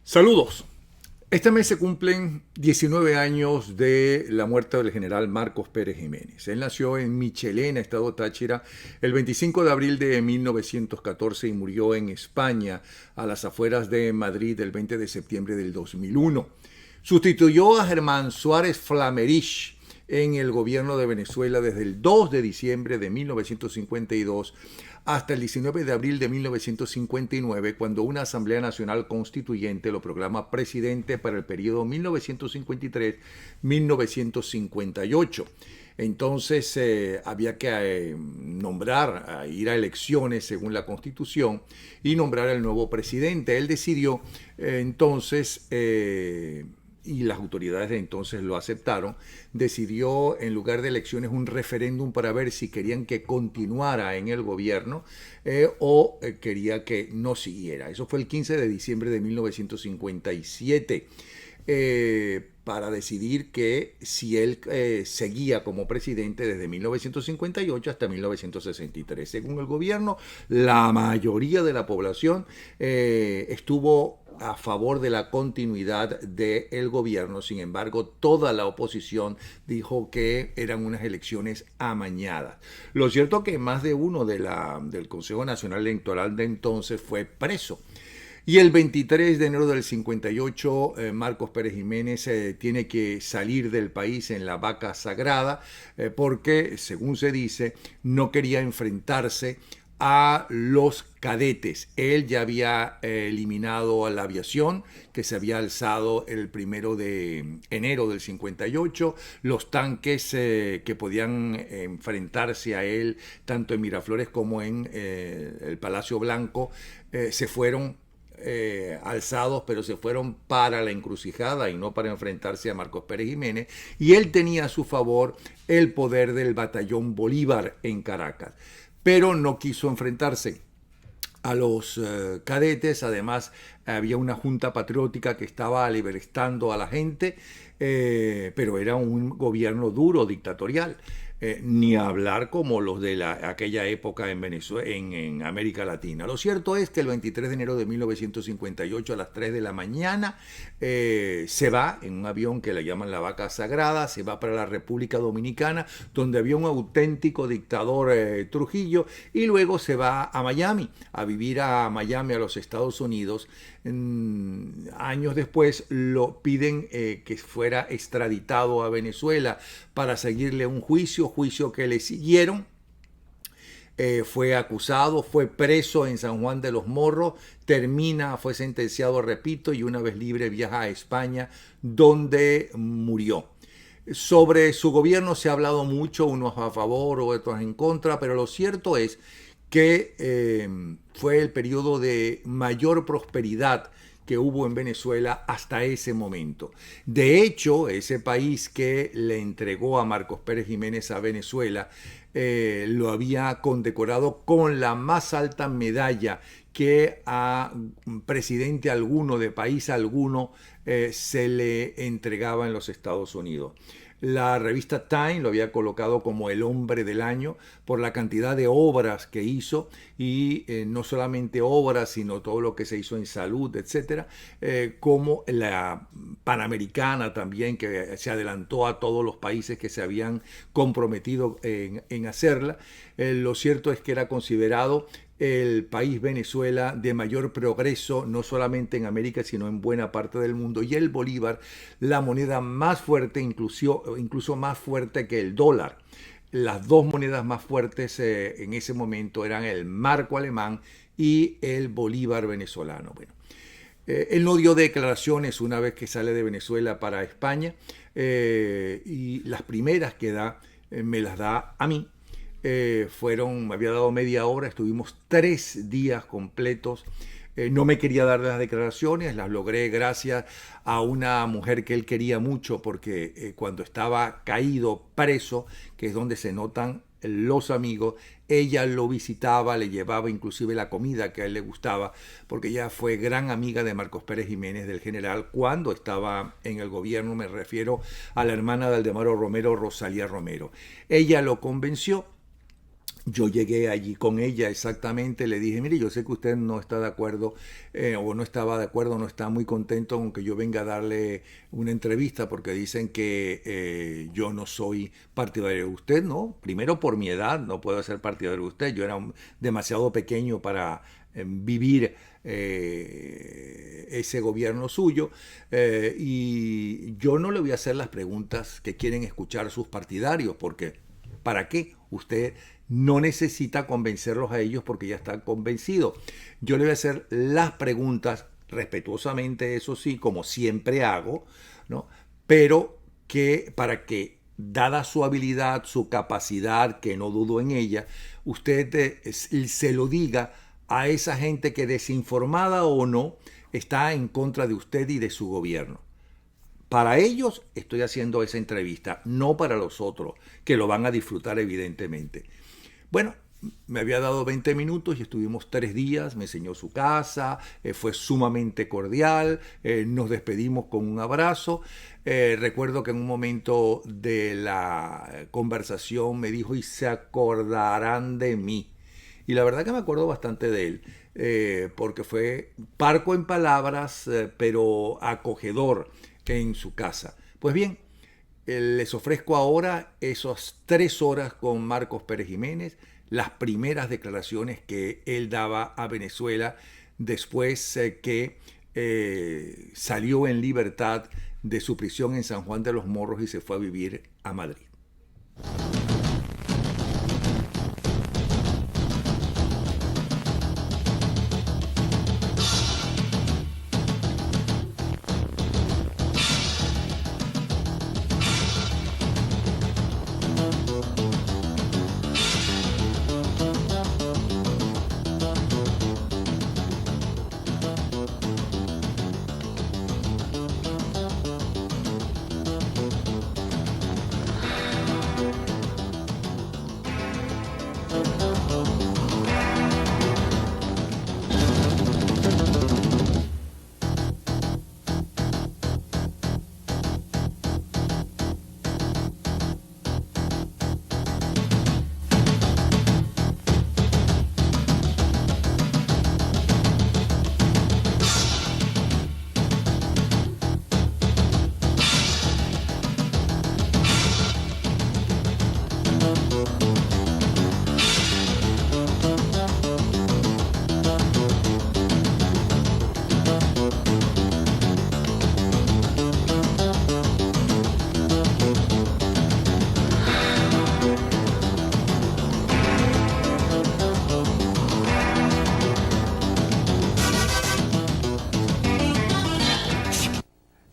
Saludos. Este mes se cumplen 19 años de la muerte del general Marcos Pérez Jiménez. Él nació en Michelena, estado Táchira, el 25 de abril de 1914 y murió en España, a las afueras de Madrid, el 20 de septiembre del 2001. Sustituyó a Germán Suárez Flamerich en el gobierno de Venezuela desde el 2 de diciembre de 1952 hasta el 19 de abril de 1959, cuando una Asamblea Nacional Constituyente lo proclama presidente para el periodo 1953-1958. Entonces había que nombrar, ir a elecciones según la Constitución y nombrar al nuevo presidente. Él decidió entonces y las autoridades de entonces lo aceptaron, decidió en lugar de elecciones un referéndum para ver si querían que continuara en el gobierno o quería que no siguiera. Eso fue el 15 de diciembre de 1957. Para decidir que si él seguía como presidente desde 1958 hasta 1963. Según el gobierno, la mayoría de la población estuvo a favor de la continuidad del gobierno. Sin embargo, toda la oposición dijo que eran unas elecciones amañadas. Lo cierto es que más de uno del Consejo Nacional Electoral de entonces fue preso. Y el 23 de enero del 58, Marcos Pérez Jiménez tiene que salir del país en la vaca sagrada porque, según se dice, no quería enfrentarse a los cadetes. Él ya había eliminado a la aviación, que se había alzado el 1 de enero del 58. Los tanques que podían enfrentarse a él, tanto en Miraflores como en el Palacio Blanco, se fueron alzados, pero se fueron para la encrucijada y no para enfrentarse a Marcos Pérez Jiménez, y él tenía a su favor el poder del batallón Bolívar en Caracas, pero no quiso enfrentarse a los cadetes. Además, había una junta patriótica que estaba liberestando a la gente, pero era un gobierno duro, dictatorial. Ni hablar como los de aquella época en Venezuela, en América Latina. Lo cierto es que el 23 de enero de 1958 a las 3 de la mañana se va en un avión que le llaman la Vaca Sagrada, se va para la República Dominicana, donde había un auténtico dictador, Trujillo, y luego se va a Miami, a vivir a Miami, a los Estados Unidos. Años después lo piden que fuera extraditado a Venezuela para seguirle un juicio que le siguieron. Fue acusado, fue preso en San Juan de los Morros, fue sentenciado, repito, y una vez libre viaja a España, donde murió. Sobre su gobierno se ha hablado mucho, unos a favor, otros en contra, pero lo cierto es que fue el periodo de mayor prosperidad que hubo en Venezuela hasta ese momento. De hecho, ese país que le entregó a Marcos Pérez Jiménez a Venezuela lo había condecorado con la más alta medalla que a presidente alguno de país alguno se le entregaba en los Estados Unidos. La revista Time lo había colocado como el hombre del año por la cantidad de obras que hizo, y no solamente obras, sino todo lo que se hizo en salud, etcétera, como la Panamericana también, que se adelantó a todos los países que se habían comprometido en hacerla. Lo cierto es que era considerado el país Venezuela de mayor progreso, no solamente en América, sino en buena parte del mundo. Y el bolívar, la moneda más fuerte, incluso más fuerte que el dólar. Las dos monedas más fuertes en ese momento eran el marco alemán y el bolívar venezolano. Bueno, él no dio declaraciones una vez que sale de Venezuela para España, y las primeras que da me las da a mí. Me había dado media hora, estuvimos 3 días completos. No me quería dar las declaraciones, las logré gracias a una mujer que él quería mucho, porque cuando estaba caído, preso, que es donde se notan los amigos, ella lo visitaba, le llevaba inclusive la comida que a él le gustaba, porque ella fue gran amiga de Marcos Pérez Jiménez, del general, cuando estaba en el gobierno. Me refiero a la hermana de Aldemaro Romero, Rosalía Romero. Ella lo convenció Yo llegué allí con ella exactamente, le dije, mire, yo sé que usted no está de acuerdo o no estaba de acuerdo, no está muy contento con que yo venga a darle una entrevista porque dicen que yo no soy partidario de usted, ¿no? Primero por mi edad no puedo ser partidario de usted, yo era demasiado pequeño para vivir ese gobierno suyo y yo no le voy a hacer las preguntas que quieren escuchar sus partidarios porque ¿para qué? Usted no necesita convencerlos a ellos porque ya está convencido. Yo le voy a hacer las preguntas respetuosamente, eso sí, como siempre hago, ¿no? Pero que para que, dada su habilidad, su capacidad, que no dudo en ella, usted se lo diga a esa gente que desinformada o no está en contra de usted y de su gobierno. Para ellos estoy haciendo esa entrevista, no para los otros, que lo van a disfrutar evidentemente. Bueno, me había dado 20 minutos y estuvimos 3 días, me enseñó su casa, fue sumamente cordial, nos despedimos con un abrazo. Recuerdo que en un momento de la conversación me dijo, y se acordarán de mí. Y la verdad que me acuerdo bastante de él, porque fue parco en palabras, pero acogedor en su casa. Pues bien, les ofrezco ahora esas 3 horas con Marcos Pérez Jiménez, las primeras declaraciones que él daba a Venezuela después que salió en libertad de su prisión en San Juan de los Morros y se fue a vivir a Madrid.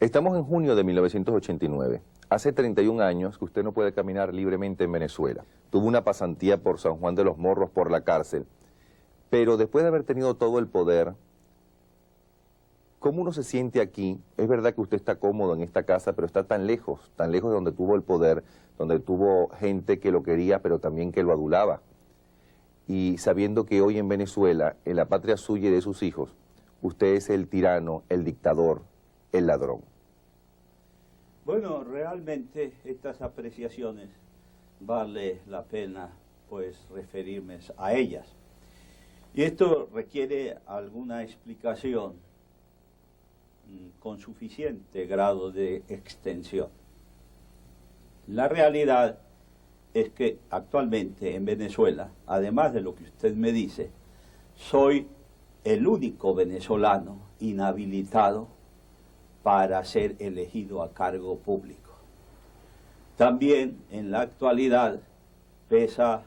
Estamos en junio de 1989. Hace 31 años que usted no puede caminar libremente en Venezuela. Tuvo una pasantía por San Juan de los Morros, por la cárcel. Pero después de haber tenido todo el poder, ¿cómo uno se siente aquí? Es verdad que usted está cómodo en esta casa, pero está tan lejos de donde tuvo el poder, donde tuvo gente que lo quería, pero también que lo adulaba. Y sabiendo que hoy en Venezuela, en la patria suya y de sus hijos, usted es el tirano, el dictador, el ladrón. Bueno, realmente estas apreciaciones vale la pena pues referirme a ellas. Y esto requiere alguna explicación con suficiente grado de extensión. La realidad es que actualmente en Venezuela, además de lo que usted me dice, soy el único venezolano inhabilitado para ser elegido a cargo público. También en la actualidad pesa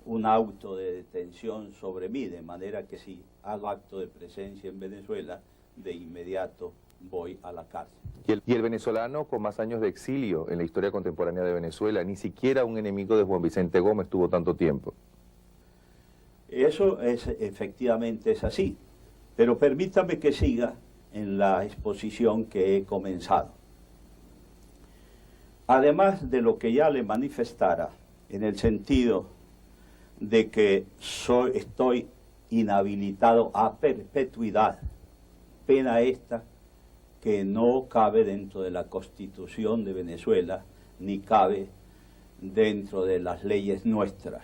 un auto de detención sobre mí, de manera que si hago acto de presencia en Venezuela, de inmediato voy a la cárcel. Y el venezolano con más años de exilio en la historia contemporánea de Venezuela, ni siquiera un enemigo de Juan Vicente Gómez tuvo tanto tiempo. Eso efectivamente es así, pero permítame que siga en la exposición que he comenzado. Además de lo que ya le manifestara, en el sentido de que estoy inhabilitado a perpetuidad, pena esta que no cabe dentro de la Constitución de Venezuela, ni cabe dentro de las leyes nuestras.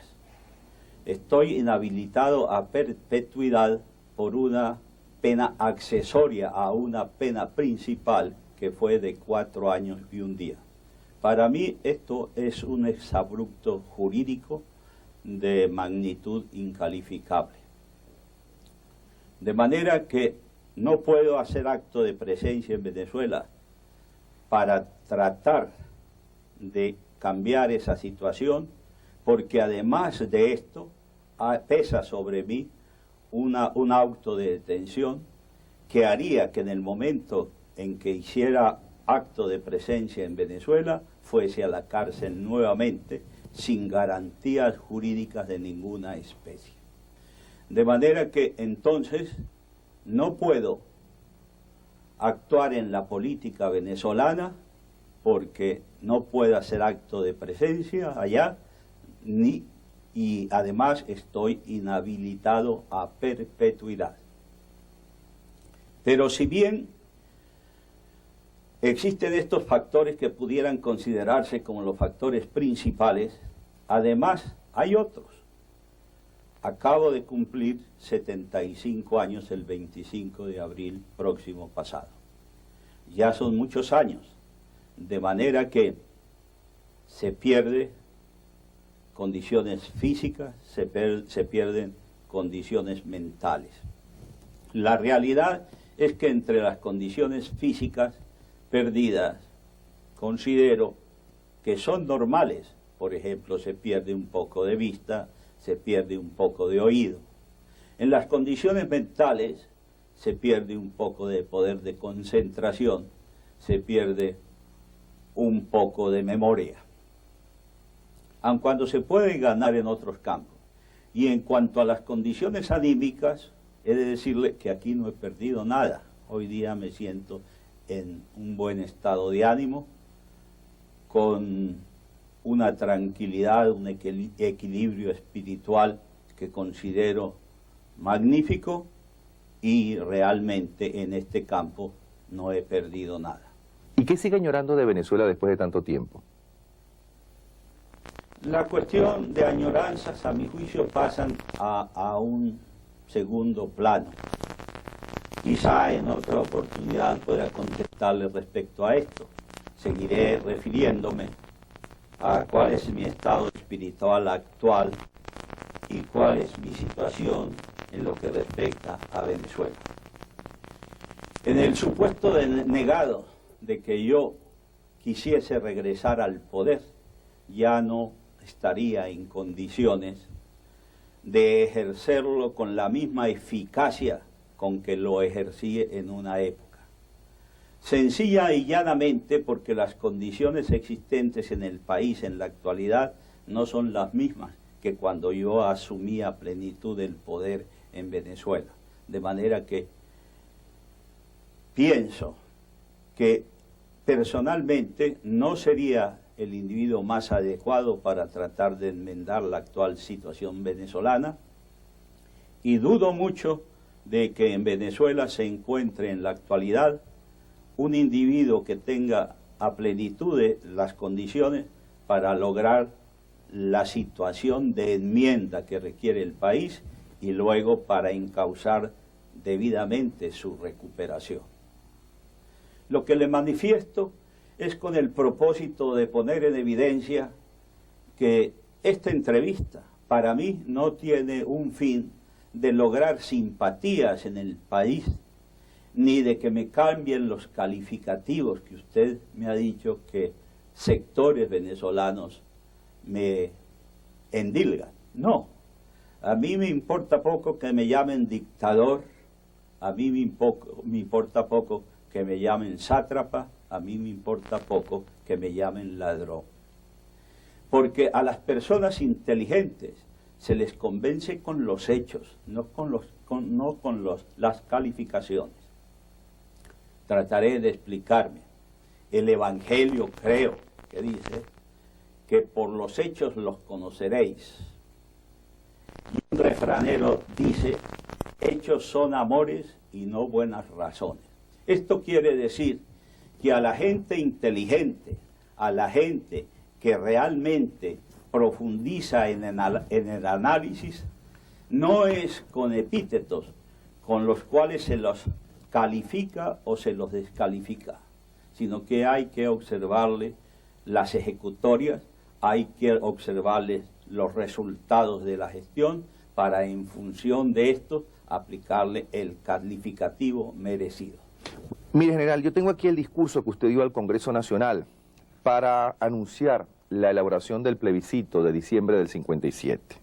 estoy inhabilitado a perpetuidad por una pena accesoria a una pena principal que fue de 4 años y 1 día. Para mí esto es un exabrupto jurídico de magnitud incalificable. De manera que no puedo hacer acto de presencia en Venezuela para tratar de cambiar esa situación, porque además de esto pesa sobre mí un auto de detención que haría que en el momento en que hiciera acto de presencia en Venezuela fuese a la cárcel nuevamente sin garantías jurídicas de ninguna especie. De manera que entonces no puedo actuar en la política venezolana porque no puedo hacer acto de presencia allá, y además estoy inhabilitado a perpetuidad. Pero si bien existen estos factores que pudieran considerarse como los factores principales, además hay otros. Acabo de cumplir 75 años el 25 de abril próximo pasado. Ya son muchos años, de manera que se pierden condiciones físicas, se pierden condiciones mentales. La realidad es que entre las condiciones físicas perdidas, considero que son normales. Por ejemplo, se pierde un poco de vista, se pierde un poco de oído. En las condiciones mentales se pierde un poco de poder de concentración, se pierde un poco de memoria. Aun cuando se puede ganar en otros campos. Y en cuanto a las condiciones anímicas, he de decirle que aquí no he perdido nada. Hoy día me siento en un buen estado de ánimo, con una tranquilidad, un equilibrio espiritual que considero magnífico, y realmente en este campo no he perdido nada. ¿Y qué sigue añorando de Venezuela después de tanto tiempo? La cuestión de añoranzas, a mi juicio, pasan a un segundo plano. Quizá en otra oportunidad pueda contestarle respecto a esto. Seguiré refiriéndome a cuál es mi estado espiritual actual y cuál es mi situación en lo que respecta a Venezuela. En el supuesto negado de que yo quisiese regresar al poder, ya no estaría en condiciones de ejercerlo con la misma eficacia con que lo ejercí en una época. Sencilla y llanamente porque las condiciones existentes en el país en la actualidad no son las mismas que cuando yo asumí a plenitud el poder en Venezuela. De manera que pienso que personalmente no sería el individuo más adecuado para tratar de enmendar la actual situación venezolana, y dudo mucho de que en Venezuela se encuentre en la actualidad un individuo que tenga a plenitud de las condiciones para lograr la situación de enmienda que requiere el país y luego para encauzar debidamente su recuperación. Lo que le manifiesto es con el propósito de poner en evidencia que esta entrevista para mí no tiene un fin de lograr simpatías en el país, ni de que me cambien los calificativos que usted me ha dicho que sectores venezolanos me endilgan. No, a mí me importa poco que me llamen dictador, a mí me importa poco que me llamen sátrapa, a mí me importa poco que me llamen ladrón. Porque a las personas inteligentes se les convence con los hechos, no con las calificaciones. Trataré de explicarme. El Evangelio, creo que dice que por los hechos los conoceréis. Y un refranero dice, hechos son amores y no buenas razones. Esto quiere decir que a la gente inteligente, a la gente que realmente profundiza en el análisis, no es con epítetos con los cuales se los califica o se los descalifica, sino que hay que observarle las ejecutorias, hay que observarle los resultados de la gestión para, en función de esto, aplicarle el calificativo merecido. Mire, general, yo tengo aquí el discurso que usted dio al Congreso Nacional para anunciar la elaboración del plebiscito de diciembre del 57.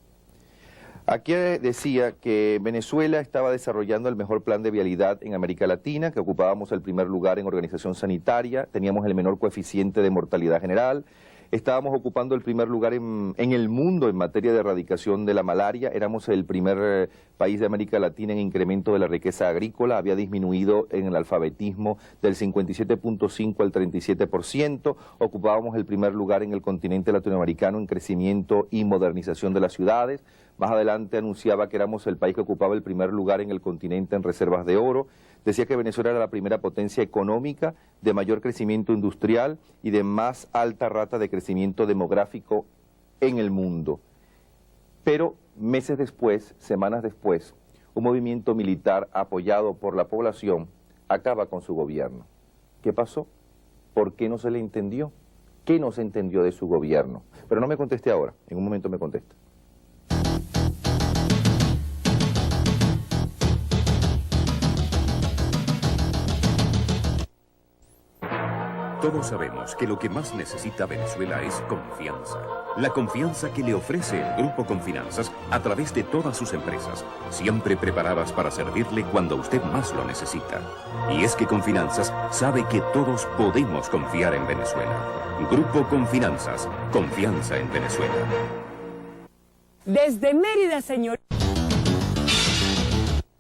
Aquí decía que Venezuela estaba desarrollando el mejor plan de vialidad en América Latina, que ocupábamos el primer lugar en organización sanitaria, teníamos el menor coeficiente de mortalidad general, estábamos ocupando el primer lugar en el mundo en materia de erradicación de la malaria, éramos el primer país de América Latina en incremento de la riqueza agrícola, había disminuido en el alfabetismo del 57.5 al 37%, ocupábamos el primer lugar en el continente latinoamericano en crecimiento y modernización de las ciudades. Más adelante anunciaba que éramos el país que ocupaba el primer lugar en el continente en reservas de oro. Decía que Venezuela era la primera potencia económica, de mayor crecimiento industrial y de más alta rata de crecimiento demográfico en el mundo. Pero meses después, semanas después, un movimiento militar apoyado por la población acaba con su gobierno. ¿Qué pasó? ¿Por qué no se le entendió? ¿Qué no se entendió de su gobierno? Pero no me conteste ahora, en un momento me contesta. Todos sabemos que lo que más necesita Venezuela es confianza. La confianza que le ofrece el Grupo Confinanzas a través de todas sus empresas, siempre preparadas para servirle cuando usted más lo necesita. Y es que Confinanzas sabe que todos podemos confiar en Venezuela. Grupo Confinanzas, confianza en Venezuela. Desde Mérida, señor.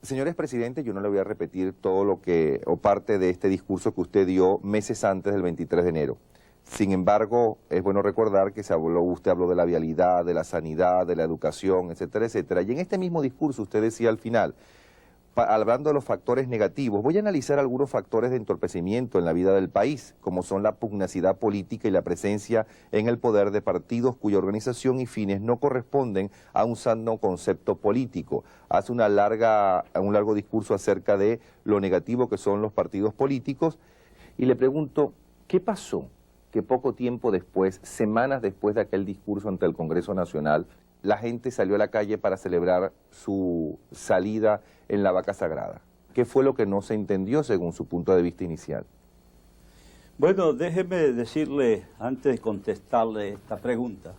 Señores presidentes, yo no le voy a repetir todo lo que, o parte de este discurso que usted dio meses antes del 23 de enero. Sin embargo, es bueno recordar que usted habló de la vialidad, de la sanidad, de la educación, etcétera, etcétera. Y en este mismo discurso usted decía al final, hablando de los factores negativos, voy a analizar algunos factores de entorpecimiento en la vida del país, como son la pugnacidad política y la presencia en el poder de partidos cuya organización y fines no corresponden a un sano concepto político. Hace un largo discurso acerca de lo negativo que son los partidos políticos y le pregunto, ¿qué pasó? Que poco tiempo después, semanas después de aquel discurso ante el Congreso Nacional, la gente salió a la calle para celebrar su salida en la vaca sagrada. ¿Qué fue lo que no se entendió según su punto de vista inicial? Bueno, déjeme decirle, antes de contestarle esta pregunta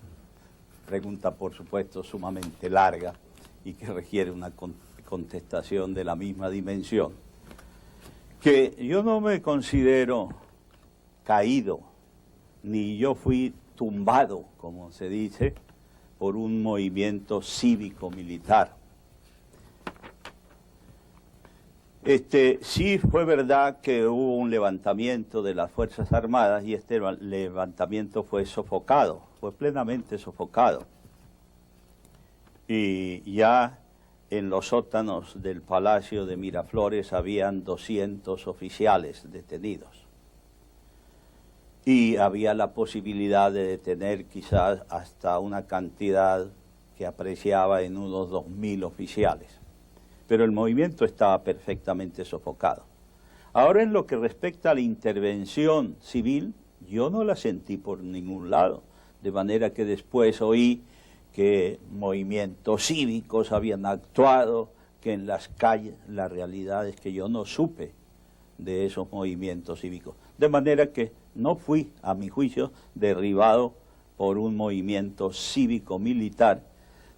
por supuesto sumamente larga y que requiere una contestación de la misma dimensión, que yo no me considero caído, ni yo fui tumbado, como se dice, por un movimiento cívico-militar. Sí fue verdad que hubo un levantamiento de las Fuerzas Armadas y este levantamiento fue sofocado, fue plenamente sofocado. Y ya en los sótanos del Palacio de Miraflores habían 200 oficiales detenidos. Y había la posibilidad de detener quizás hasta una cantidad que apreciaba en unos 2.000 oficiales. Pero el movimiento estaba perfectamente sofocado. Ahora, en lo que respecta a la intervención civil, yo no la sentí por ningún lado, de manera que después oí que movimientos cívicos habían actuado, que en las calles, la realidad es que yo no supe de esos movimientos cívicos. De manera que no fui, a mi juicio, derribado por un movimiento cívico-militar,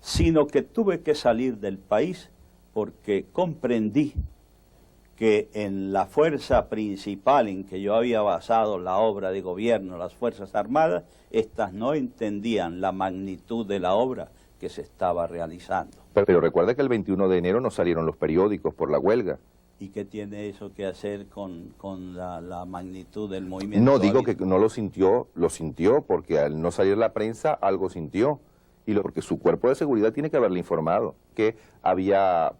sino que tuve que salir del país porque comprendí que en la fuerza principal en que yo había basado la obra de gobierno, las Fuerzas Armadas, estas no entendían la magnitud de la obra que se estaba realizando. Pero recuerda que el 21 de enero no salieron los periódicos por la huelga. ¿Y qué tiene eso que hacer con la magnitud del movimiento? No, digo que no lo sintió porque al no salir la prensa algo sintió. Porque su cuerpo de seguridad tiene que haberle informado que había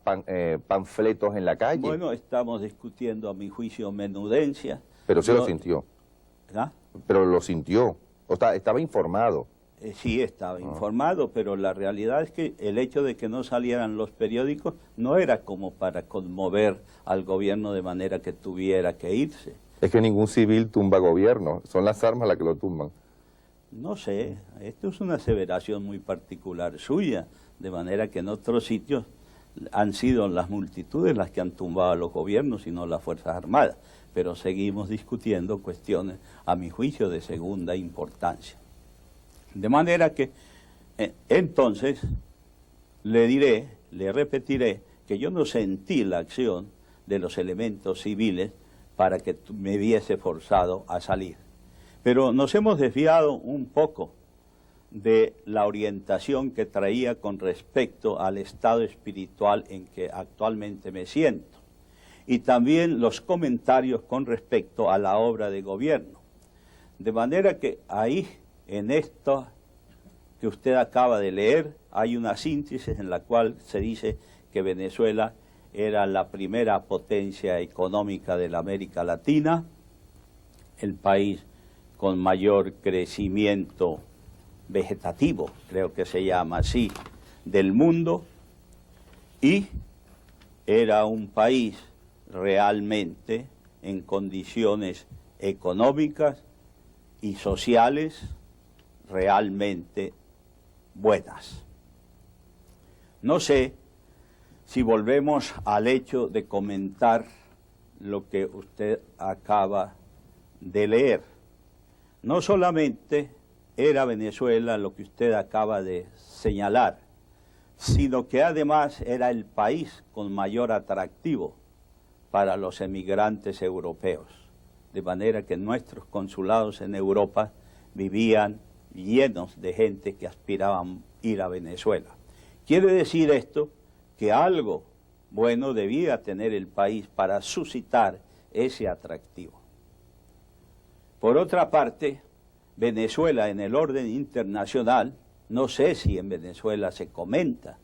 panfletos en la calle. Bueno, estamos discutiendo a mi juicio menudencia. Pero se lo sintió. ¿Ah? Pero lo sintió. O sea, estaba informado. Sí, estaba informado, pero la realidad es que el hecho de que no salieran los periódicos no era como para conmover al gobierno de manera que tuviera que irse. Es que ningún civil tumba gobierno, son las armas las que lo tumban. No sé, esto es una aseveración muy particular suya, de manera que en otros sitios han sido las multitudes las que han tumbado a los gobiernos y no las Fuerzas Armadas, pero seguimos discutiendo cuestiones, a mi juicio, de segunda importancia. De manera que, entonces, le repetiré que yo no sentí la acción de los elementos civiles para que me viese forzado a salir. Pero nos hemos desviado un poco de la orientación que traía con respecto al estado espiritual en que actualmente me siento, y también los comentarios con respecto a la obra de gobierno. De manera que ahí, en esto que usted acaba de leer, hay una síntesis en la cual se dice que Venezuela era la primera potencia económica de la América Latina, el país con mayor crecimiento vegetativo, creo que se llama así, del mundo, y era un país realmente en condiciones económicas y sociales realmente buenas. No sé si volvemos al hecho de comentar lo que usted acaba de leer. No solamente era Venezuela lo que usted acaba de señalar, sino que además era el país con mayor atractivo para los emigrantes europeos, de manera que nuestros consulados en Europa vivían llenos de gente que aspiraban a ir a Venezuela. Quiere decir esto que algo bueno debía tener el país para suscitar ese atractivo. Por otra parte, Venezuela en el orden internacional, no sé si en Venezuela se comenta,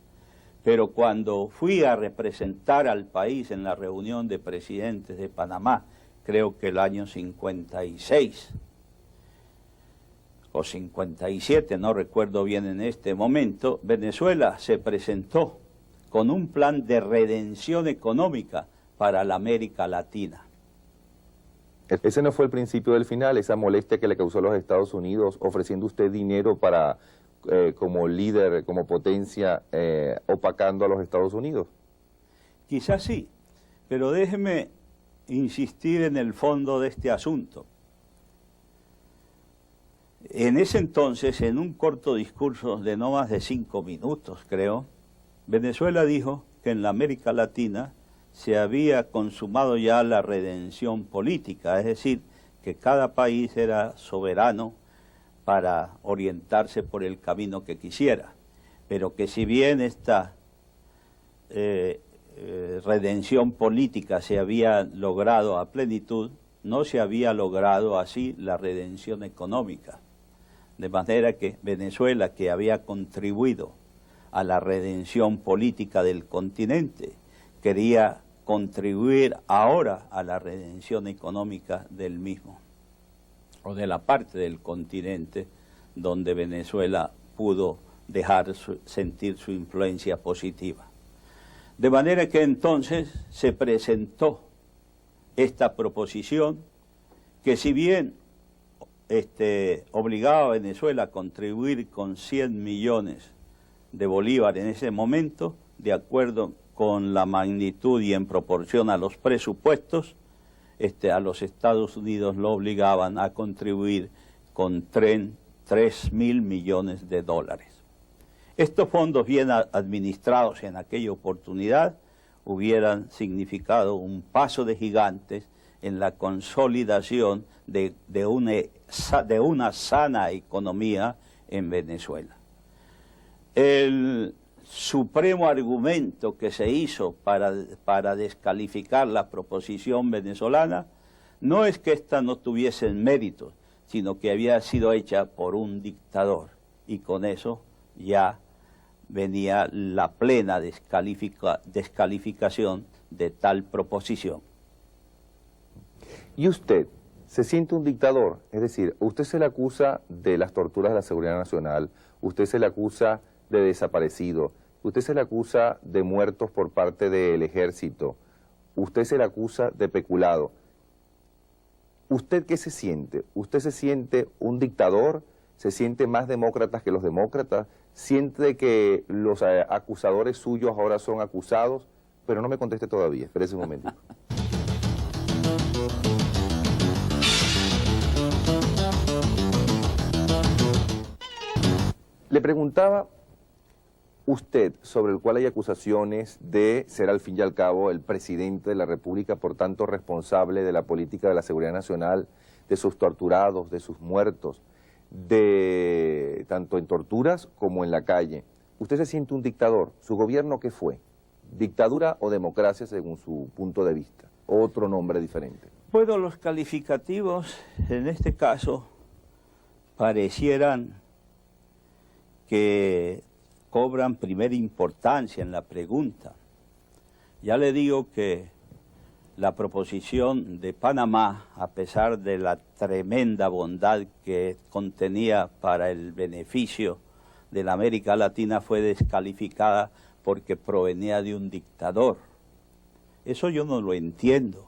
pero cuando fui a representar al país en la reunión de presidentes de Panamá, creo que el año 56 o 57, no recuerdo bien en este momento, Venezuela se presentó con un plan de redención económica para la América Latina. Ese no fue el principio del final, esa molestia que le causó a los Estados Unidos ofreciendo usted dinero para, como líder, como potencia, opacando a los Estados Unidos. Quizás sí, pero déjeme insistir en el fondo de este asunto. En ese entonces, en un corto discurso de no más de 5 minutos, creo, Venezuela dijo que en la América Latina se había consumado ya la redención política, es decir, que cada país era soberano para orientarse por el camino que quisiera, pero que si bien esta redención política se había logrado a plenitud, no se había logrado así la redención económica. De manera que Venezuela, que había contribuido a la redención política del continente, quería contribuir ahora a la redención económica del mismo, o de la parte del continente donde Venezuela pudo dejar sentir su influencia positiva. De manera que entonces se presentó esta proposición que, si bien obligaba a Venezuela a contribuir con 100 millones de bolívares en ese momento, de acuerdo con la magnitud y en proporción a los presupuestos, a los Estados Unidos lo obligaban a contribuir con 3.000 millones de dólares. Estos fondos bien administrados en aquella oportunidad hubieran significado un paso de gigantes en la consolidación de una sana economía en Venezuela. El supremo argumento que se hizo para descalificar la proposición venezolana no es que ésta no tuviese méritos, sino que había sido hecha por un dictador, y con eso ya venía la plena descalificación de tal proposición. Y usted, se siente un dictador. Es decir, usted se le acusa de las torturas de la Seguridad Nacional, usted se le acusa de desaparecido, usted se le acusa de muertos por parte del ejército, usted se le acusa de peculado. ¿Usted qué se siente? ¿Usted se siente un dictador? ¿Se siente más demócrata que los demócratas? ¿Siente que los acusadores suyos ahora son acusados? Pero no me conteste todavía, espérese un momentito. Le preguntaba usted, sobre el cual hay acusaciones de ser al fin y al cabo el presidente de la República, por tanto responsable de la política de la seguridad nacional, de sus torturados, de sus muertos, de tanto en torturas como en la calle. ¿Usted se siente un dictador? ¿Su gobierno qué fue? ¿Dictadura o democracia según su punto de vista? ¿Otro nombre diferente? Bueno, los calificativos en este caso parecieran que cobran primera importancia en la pregunta. Ya le digo que la proposición de Panamá, a pesar de la tremenda bondad que contenía para el beneficio de la América Latina, fue descalificada porque provenía de un dictador. Eso yo no lo entiendo,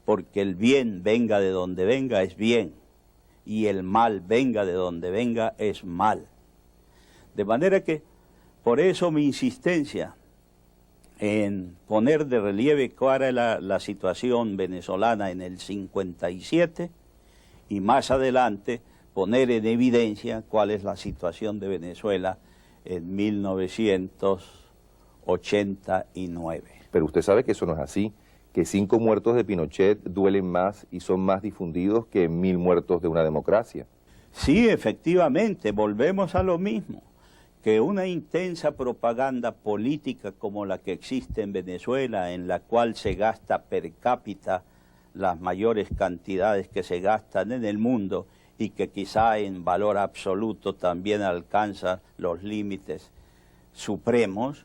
porque el bien venga de donde venga es bien, y el mal venga de donde venga es mal. De manera que, por eso mi insistencia en poner de relieve cuál era la situación venezolana en el 57 y más adelante poner en evidencia cuál es la situación de Venezuela en 1989. Pero usted sabe que eso no es así, que 5 muertos de Pinochet duelen más y son más difundidos que 1000 muertos de una democracia. Sí, efectivamente, volvemos a lo mismo, que una intensa propaganda política como la que existe en Venezuela, en la cual se gasta per cápita las mayores cantidades que se gastan en el mundo y que quizá en valor absoluto también alcanza los límites supremos,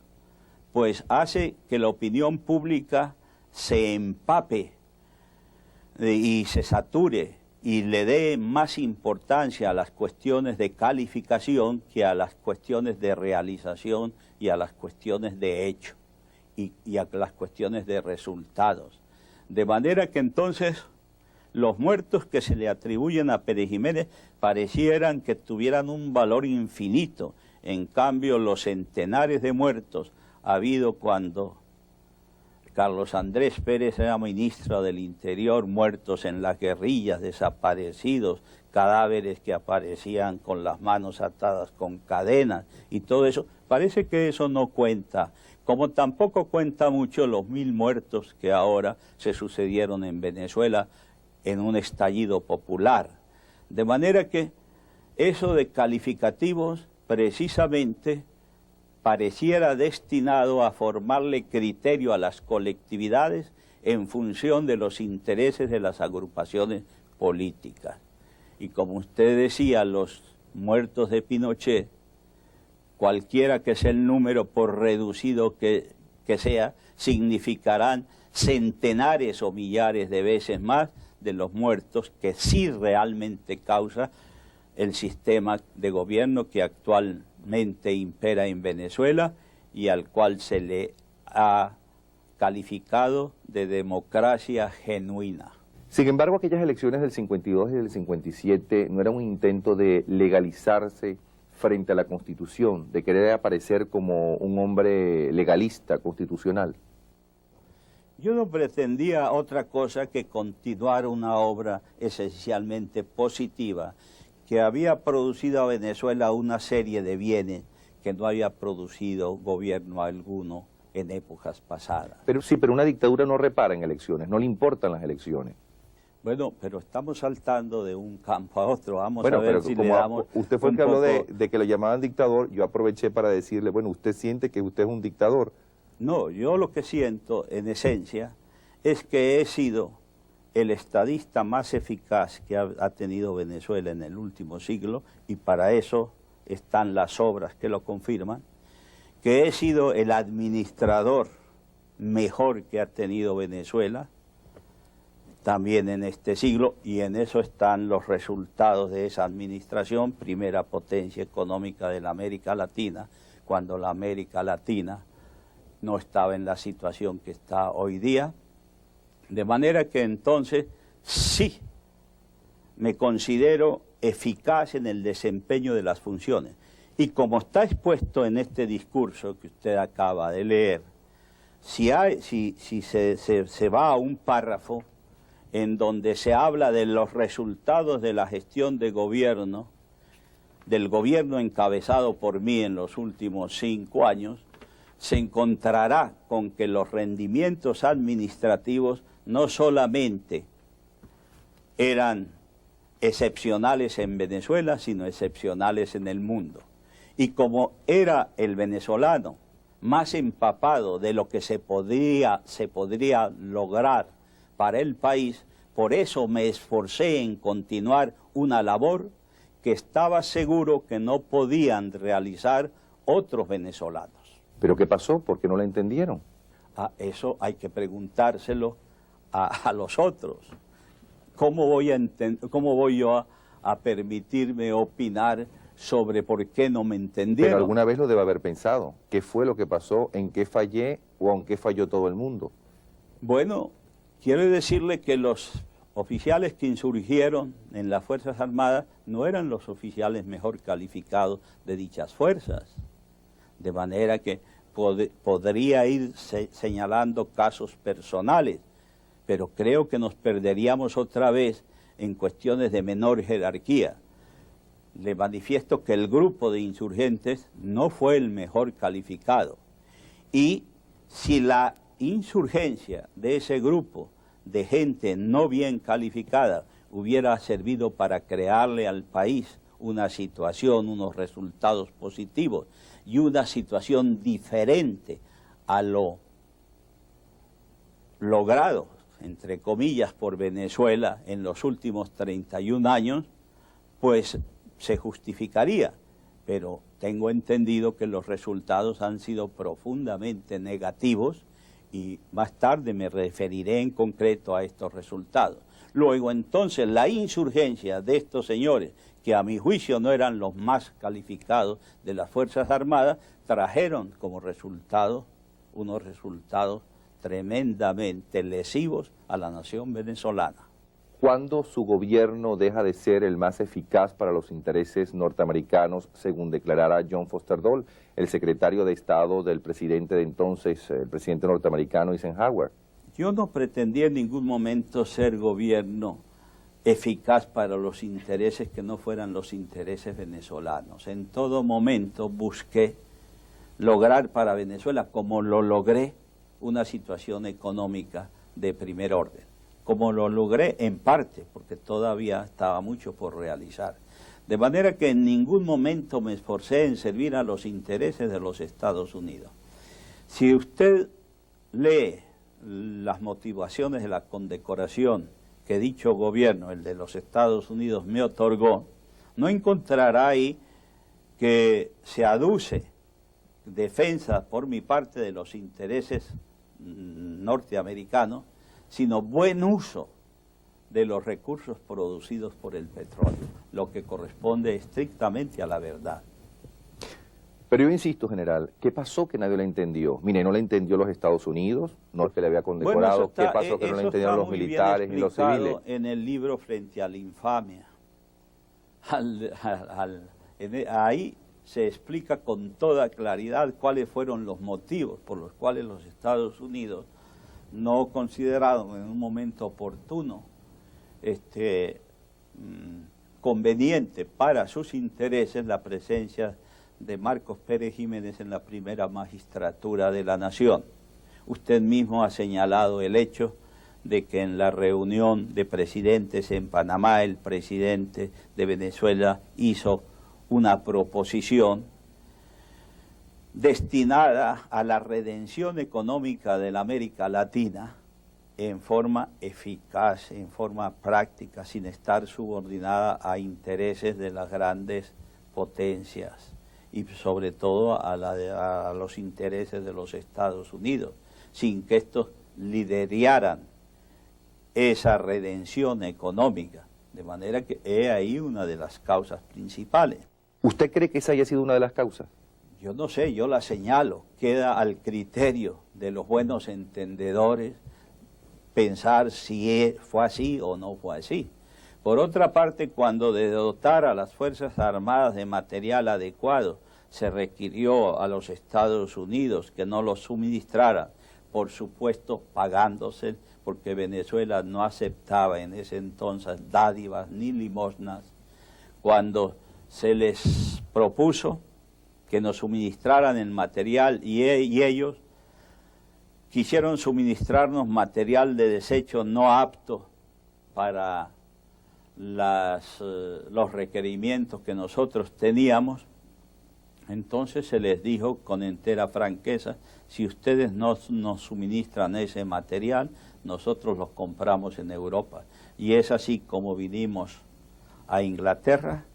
pues hace que la opinión pública se empape y se sature y le dé más importancia a las cuestiones de calificación que a las cuestiones de realización y a las cuestiones de hecho y a las cuestiones de resultados. De manera que entonces los muertos que se le atribuyen a Pérez Jiménez parecieran que tuvieran un valor infinito. En cambio, los centenares de muertos ha habido cuando Carlos Andrés Pérez era ministro del Interior, muertos en las guerrillas, desaparecidos, cadáveres que aparecían con las manos atadas con cadenas y todo eso. Parece que eso no cuenta, como tampoco cuenta mucho los 1000 muertos que ahora se sucedieron en Venezuela en un estallido popular. De manera que eso de calificativos precisamente pareciera destinado a formarle criterio a las colectividades en función de los intereses de las agrupaciones políticas. Y como usted decía, los muertos de Pinochet, cualquiera que sea el número, por reducido que sea, significarán centenares o millares de veces más de los muertos que sí realmente causa el sistema de gobierno que actualmente impera en Venezuela y al cual se le ha calificado de democracia genuina. Sin embargo, aquellas elecciones del 52 y del 57 no eran un intento de legalizarse frente a la Constitución, de querer aparecer como un hombre legalista, constitucional. Yo no pretendía otra cosa que continuar una obra esencialmente positiva que había producido a Venezuela una serie de bienes que no había producido gobierno alguno en épocas pasadas. Pero sí, pero una dictadura no repara en elecciones, no le importan las elecciones. Bueno, pero estamos saltando de un campo a otro. Vamos bueno, a ver si le damos. Usted fue el que habló de que lo llamaban dictador. Yo aproveché para decirle, bueno, ¿usted siente que usted es un dictador? No, yo lo que siento, en esencia, es que he sido el estadista más eficaz que ha tenido Venezuela en el último siglo, y para eso están las obras que lo confirman, que he sido el administrador mejor que ha tenido Venezuela, también en este siglo, y en eso están los resultados de esa administración, primera potencia económica de la América Latina, cuando la América Latina no estaba en la situación que está hoy día. De manera que entonces sí me considero eficaz en el desempeño de las funciones. Y como está expuesto en este discurso que usted acaba de leer, si se va a un párrafo en donde se habla de los resultados de la gestión de gobierno, del gobierno encabezado por mí en los últimos 5 años, se encontrará con que los rendimientos administrativos no solamente eran excepcionales en Venezuela, sino excepcionales en el mundo. Y como era el venezolano más empapado de lo que se podría lograr para el país, por eso me esforcé en continuar una labor que estaba seguro que no podían realizar otros venezolanos. ¿Pero qué pasó? ¿Por qué no la entendieron? Eso hay que preguntárselo a los otros. ¿Cómo voy yo a permitirme opinar sobre por qué no me entendieron? Pero alguna vez lo debe haber pensado. ¿Qué fue lo que pasó? ¿En qué fallé o en qué falló todo el mundo? Bueno, quiero decirle que los oficiales que insurgieron en las Fuerzas Armadas no eran los oficiales mejor calificados de dichas fuerzas. De manera que podría ir señalando casos personales, pero creo que nos perderíamos otra vez en cuestiones de menor jerarquía. Le manifiesto que el grupo de insurgentes no fue el mejor calificado. Y si la insurgencia de ese grupo de gente no bien calificada hubiera servido para crearle al país una situación, unos resultados positivos y una situación diferente a lo logrado, entre comillas, por Venezuela en los últimos 31 años, pues se justificaría. Pero tengo entendido que los resultados han sido profundamente negativos y más tarde me referiré en concreto a estos resultados. Luego entonces la insurgencia de estos señores, que a mi juicio no eran los más calificados de las Fuerzas Armadas, trajeron como resultado unos resultados tremendamente lesivos a la nación venezolana. ¿Cuándo su gobierno deja de ser el más eficaz para los intereses norteamericanos, según declarara John Foster Dole, el secretario de Estado del presidente de entonces, el presidente norteamericano Eisenhower? Yo no pretendí en ningún momento ser gobierno eficaz para los intereses que no fueran los intereses venezolanos. En todo momento busqué lograr para Venezuela, como lo logré, una situación económica de primer orden. Como lo logré en parte, porque todavía estaba mucho por realizar. De manera que en ningún momento me esforcé en servir a los intereses de los Estados Unidos. Si usted lee las motivaciones de la condecoración que dicho gobierno, el de los Estados Unidos, me otorgó, no encontrará ahí que se aduce defensa por mi parte de los intereses norteamericanos, sino buen uso de los recursos producidos por el petróleo, lo que corresponde estrictamente a la verdad. Pero yo insisto, general, ¿qué pasó que nadie lo entendió? Mire, no le entendió los Estados Unidos, no es que le había condecorado, ¿qué pasó que no le entendieron los militares y los civiles? En el libro Frente a la Infamia. Ahí se explica con toda claridad cuáles fueron los motivos por los cuales los Estados Unidos no consideraron en un momento oportuno conveniente para sus intereses la presencia de Marcos Pérez Jiménez en la primera magistratura de la nación. Usted mismo ha señalado el hecho de que en la reunión de presidentes en Panamá el presidente de Venezuela hizo una proposición destinada a la redención económica de la América Latina en forma eficaz, en forma práctica, sin estar subordinada a intereses de las grandes potencias y sobre todo a los intereses de los Estados Unidos, sin que estos lideraran esa redención económica. De manera que es ahí una de las causas principales. ¿Usted cree que esa haya sido una de las causas? Yo no sé, yo la señalo. Queda al criterio de los buenos entendedores pensar si fue así o no fue así. Por otra parte, cuando de dotar a las Fuerzas Armadas de material adecuado, se requirió a los Estados Unidos que no lo suministraran, por supuesto pagándose, porque Venezuela no aceptaba en ese entonces dádivas ni limosnas. Cuando se les propuso que nos suministraran el material y ellos quisieron suministrarnos material de desecho no apto para los requerimientos que nosotros teníamos, entonces se les dijo con entera franqueza: si ustedes no nos suministran ese material, nosotros los compramos en Europa. Y es así como vinimos a Inglaterra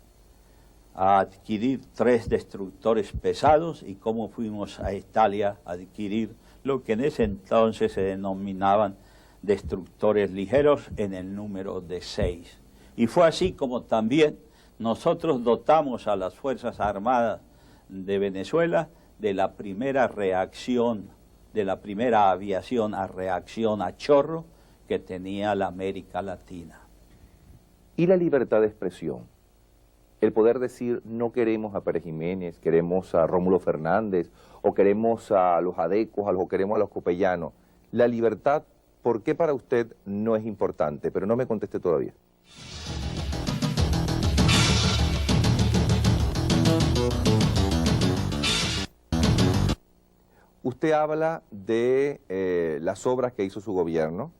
a adquirir 3 destructores pesados y como fuimos a Italia a adquirir lo que en ese entonces se denominaban destructores ligeros en el número de 6. Y fue así como también nosotros dotamos a las Fuerzas Armadas de Venezuela de la primera reacción, de la primera aviación a reacción a chorro que tenía la América Latina. ¿Y la libertad de expresión? El poder decir: no queremos a Pérez Jiménez, queremos a Rómulo Fernández, o queremos a los adecos, o queremos a los copellanos. La libertad, ¿por qué para usted no es importante? Pero no me conteste todavía. Usted habla de las obras que hizo su gobierno.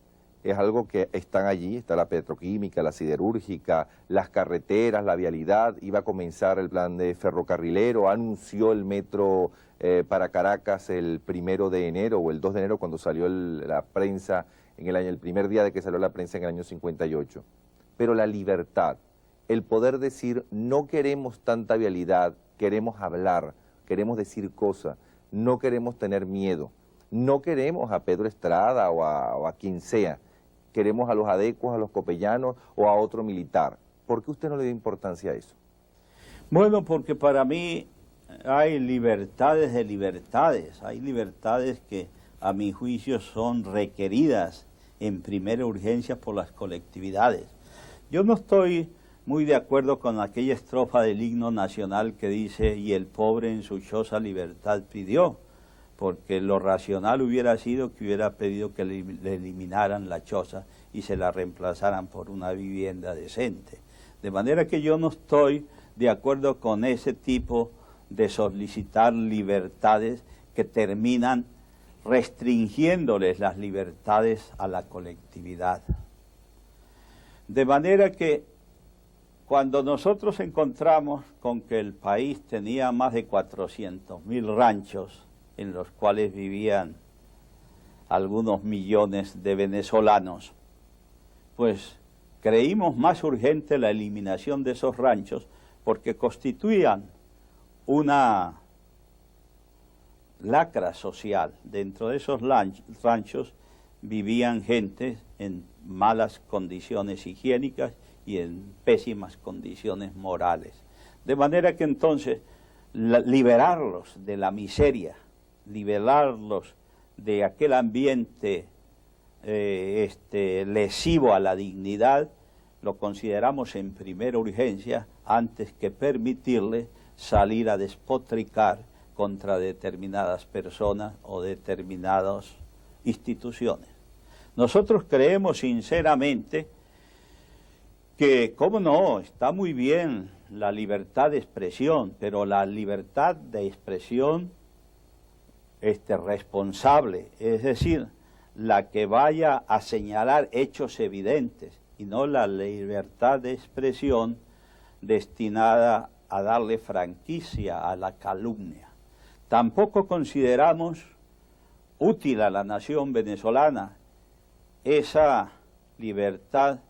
Es algo que están allí, está la petroquímica, la siderúrgica, las carreteras, la vialidad. Iba a comenzar el plan de ferrocarrilero, anunció el metro para Caracas el 1 de enero o el 2 de enero cuando salió la prensa, el primer día de que salió la prensa en el año 58. Pero la libertad, el poder decir: no queremos tanta vialidad, queremos hablar, queremos decir cosas, no queremos tener miedo, no queremos a Pedro Estrada o a quien sea, queremos a los adecos, a los copellanos o a otro militar. ¿Por qué usted no le da importancia a eso? Bueno, porque para mí hay libertades de libertades, hay libertades que a mi juicio son requeridas en primera urgencia por las colectividades. Yo no estoy muy de acuerdo con aquella estrofa del himno nacional que dice: y el pobre en su choza libertad pidió, porque lo racional hubiera sido que hubiera pedido que le eliminaran la choza y se la reemplazaran por una vivienda decente. De manera que yo no estoy de acuerdo con ese tipo de solicitar libertades que terminan restringiéndoles las libertades a la colectividad. De manera que cuando nosotros encontramos con que el país tenía más de 400.000 ranchos en los cuales vivían algunos millones de venezolanos, pues creímos más urgente la eliminación de esos ranchos porque constituían una lacra social. Dentro de esos ranchos vivían gente en malas condiciones higiénicas y en pésimas condiciones morales. De manera que entonces liberarlos de la miseria, liberarlos de aquel ambiente lesivo a la dignidad, lo consideramos en primera urgencia antes que permitirle salir a despotricar contra determinadas personas o determinadas instituciones. Nosotros creemos sinceramente que, cómo no, está muy bien la libertad de expresión, pero la libertad de expresión responsable, es decir, la que vaya a señalar hechos evidentes, y no la libertad de expresión destinada a darle franquicia a la calumnia. Tampoco consideramos útil a la nación venezolana esa libertad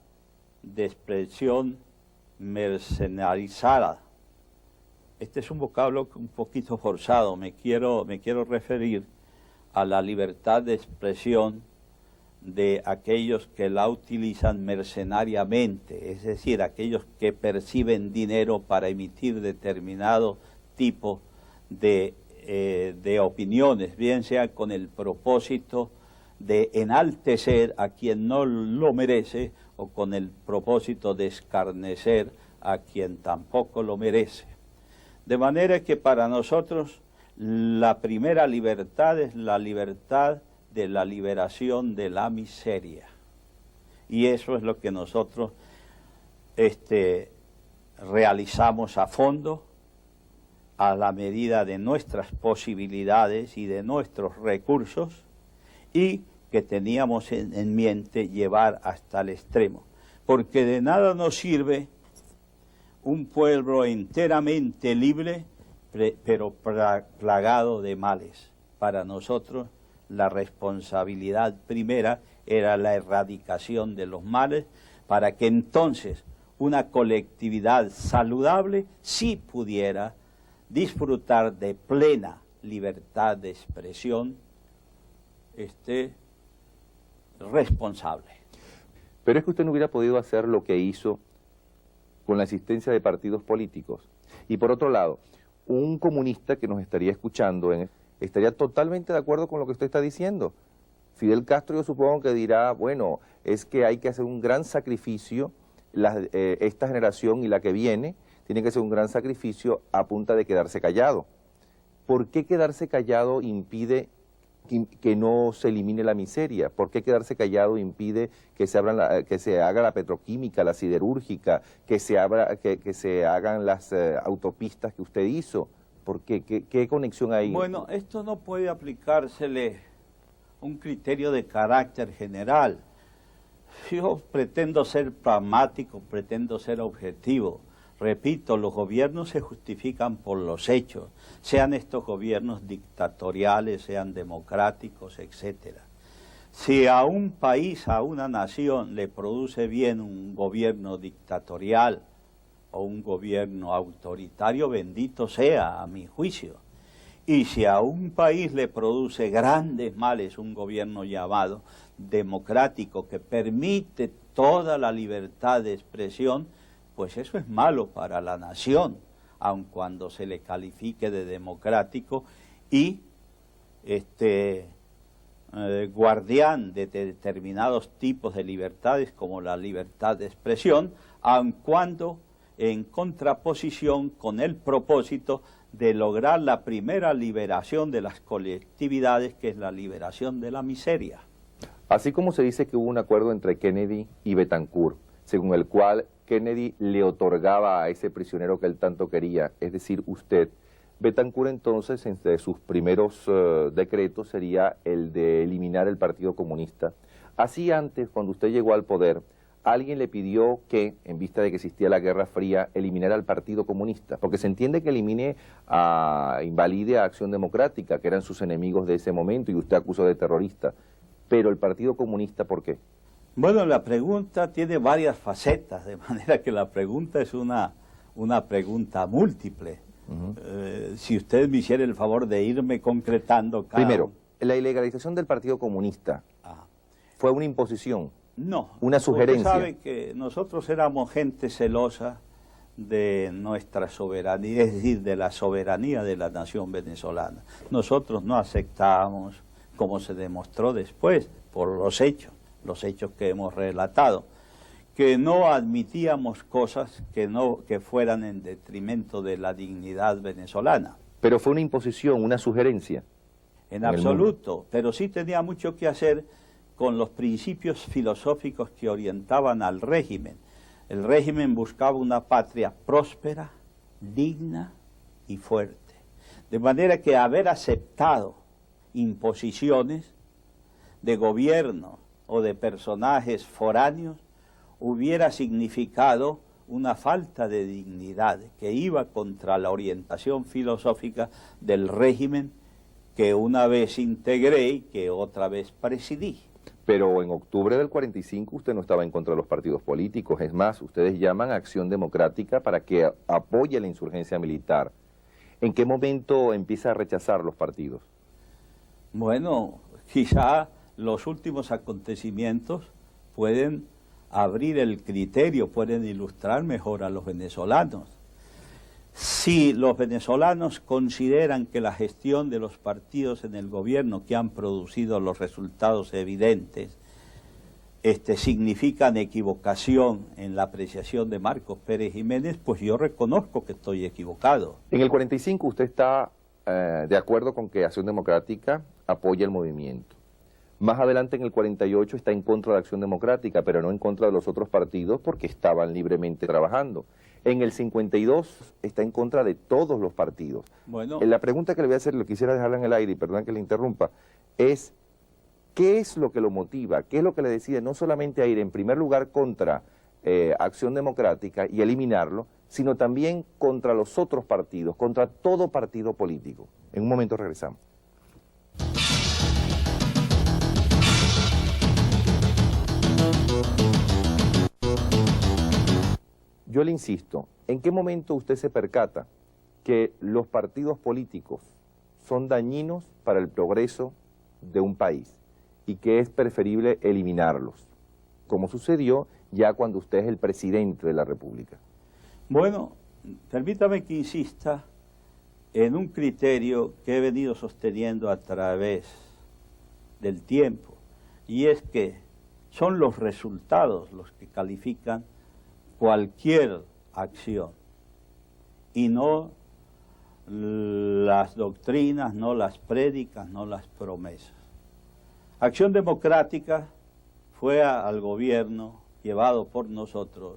de expresión mercenarizada. Este es un vocablo un poquito forzado. Me quiero referir a la libertad de expresión de aquellos que la utilizan mercenariamente, es decir, aquellos que perciben dinero para emitir determinado tipo de opiniones, bien sea con el propósito de enaltecer a quien no lo merece o con el propósito de escarnecer a quien tampoco lo merece. De manera que para nosotros la primera libertad es la libertad de la liberación de la miseria. Y eso es lo que nosotros realizamos a fondo, a la medida de nuestras posibilidades y de nuestros recursos, y que teníamos en mente llevar hasta el extremo. Porque de nada nos sirve un pueblo enteramente libre, pero plagado de males. Para nosotros, la responsabilidad primera era la erradicación de los males, para que entonces una colectividad saludable sí pudiera disfrutar de plena libertad de expresión responsable. Pero es que usted no hubiera podido hacer lo que hizo con la existencia de partidos políticos. Y por otro lado, un comunista que nos estaría escuchando estaría totalmente de acuerdo con lo que usted está diciendo. Fidel Castro, yo supongo que dirá, bueno, es que hay que hacer un gran sacrificio, esta generación y la que viene, tiene que hacer un gran sacrificio a punta de quedarse callado. ¿Por qué quedarse callado impide que no se elimine la miseria? ¿Por qué quedarse callado impide que se haga la petroquímica, la siderúrgica, que se hagan las autopistas que usted hizo? ¿Por qué? ¿Qué conexión hay? Bueno, esto no puede aplicársele un criterio de carácter general. Yo pretendo ser pragmático, pretendo ser objetivo. Repito, los gobiernos se justifican por los hechos, sean estos gobiernos dictatoriales, sean democráticos, etc. Si a un país, a una nación, le produce bien un gobierno dictatorial o un gobierno autoritario, bendito sea, a mi juicio. Y si a un país le produce grandes males un gobierno llamado democrático que permite toda la libertad de expresión, pues eso es malo para la nación, aun cuando se le califique de democrático y guardián de determinados tipos de libertades como la libertad de expresión, aun cuando en contraposición con el propósito de lograr la primera liberación de las colectividades, que es la liberación de la miseria. Así como se dice que hubo un acuerdo entre Kennedy y Betancourt, según el cual Kennedy le otorgaba a ese prisionero que él tanto quería, es decir, usted, Betancourt entonces, entre sus primeros decretos, sería el de eliminar el Partido Comunista. Así antes, cuando usted llegó al poder, alguien le pidió que, en vista de que existía la Guerra Fría, eliminara al Partido Comunista, porque se entiende que invalide a Acción Democrática, que eran sus enemigos de ese momento, y usted acusó de terrorista. Pero el Partido Comunista, ¿por qué? Bueno, la pregunta tiene varias facetas, de manera que la pregunta es una pregunta múltiple. Si usted me hiciera el favor de irme concretando cada Primero, la ilegalización del Partido Comunista fue una imposición. No. Una sugerencia. Usted sabe que nosotros éramos gente celosa de nuestra soberanía, es decir, de la soberanía de la nación venezolana. Nosotros no aceptábamos, como se demostró después, por los hechos que hemos relatado, que no admitíamos cosas que fueran en detrimento de la dignidad venezolana. Pero fue una imposición, una sugerencia. En absoluto, pero sí tenía mucho que hacer con los principios filosóficos que orientaban al régimen. El régimen buscaba una patria próspera, digna y fuerte. De manera que haber aceptado imposiciones de gobierno o de personajes foráneos hubiera significado una falta de dignidad que iba contra la orientación filosófica del régimen que una vez integré y que otra vez presidí. Pero en octubre del 45 usted no estaba en contra de los partidos políticos. Es más, ustedes llaman a Acción Democrática para que apoye la insurgencia militar. ¿En qué momento empieza a rechazar los partidos? Bueno, quizá los últimos acontecimientos pueden abrir el criterio, pueden ilustrar mejor a los venezolanos. Si los venezolanos consideran que la gestión de los partidos en el gobierno que han producido los resultados evidentes significan equivocación en la apreciación de Marcos Pérez Jiménez, pues yo reconozco que estoy equivocado. En el 45 usted está de acuerdo con que Acción Democrática apoya el movimiento. Más adelante en el 48 está en contra de Acción Democrática, pero no en contra de los otros partidos porque estaban libremente trabajando. En el 52 está en contra de todos los partidos. Bueno, La pregunta que le voy a hacer, lo quisiera dejarla en el aire y perdón que le interrumpa, es ¿qué es lo que lo motiva? ¿Qué es lo que le decide no solamente a ir en primer lugar contra Acción Democrática y eliminarlo, sino también contra los otros partidos, contra todo partido político? En un momento regresamos. Yo le insisto, ¿en qué momento usted se percata que los partidos políticos son dañinos para el progreso de un país y que es preferible eliminarlos, como sucedió ya cuando usted es el presidente de la República? bueno, permítame que insista en un criterio que he venido sosteniendo a través del tiempo, y es que son los resultados los que califican cualquier acción, y no las doctrinas, no las prédicas, no las promesas. Acción Democrática fue al gobierno llevado por nosotros,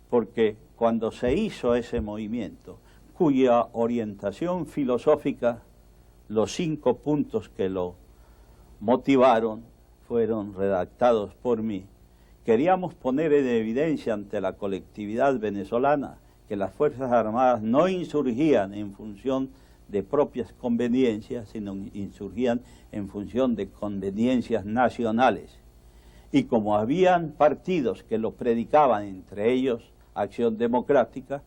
porque cuando se hizo ese movimiento, cuya orientación filosófica, los 5 puntos que lo motivaron, fueron redactados por mí, queríamos poner en evidencia ante la colectividad venezolana que las Fuerzas Armadas no insurgían en función de propias conveniencias, sino insurgían en función de conveniencias nacionales. Y como habían partidos que lo predicaban, entre ellos Acción Democrática,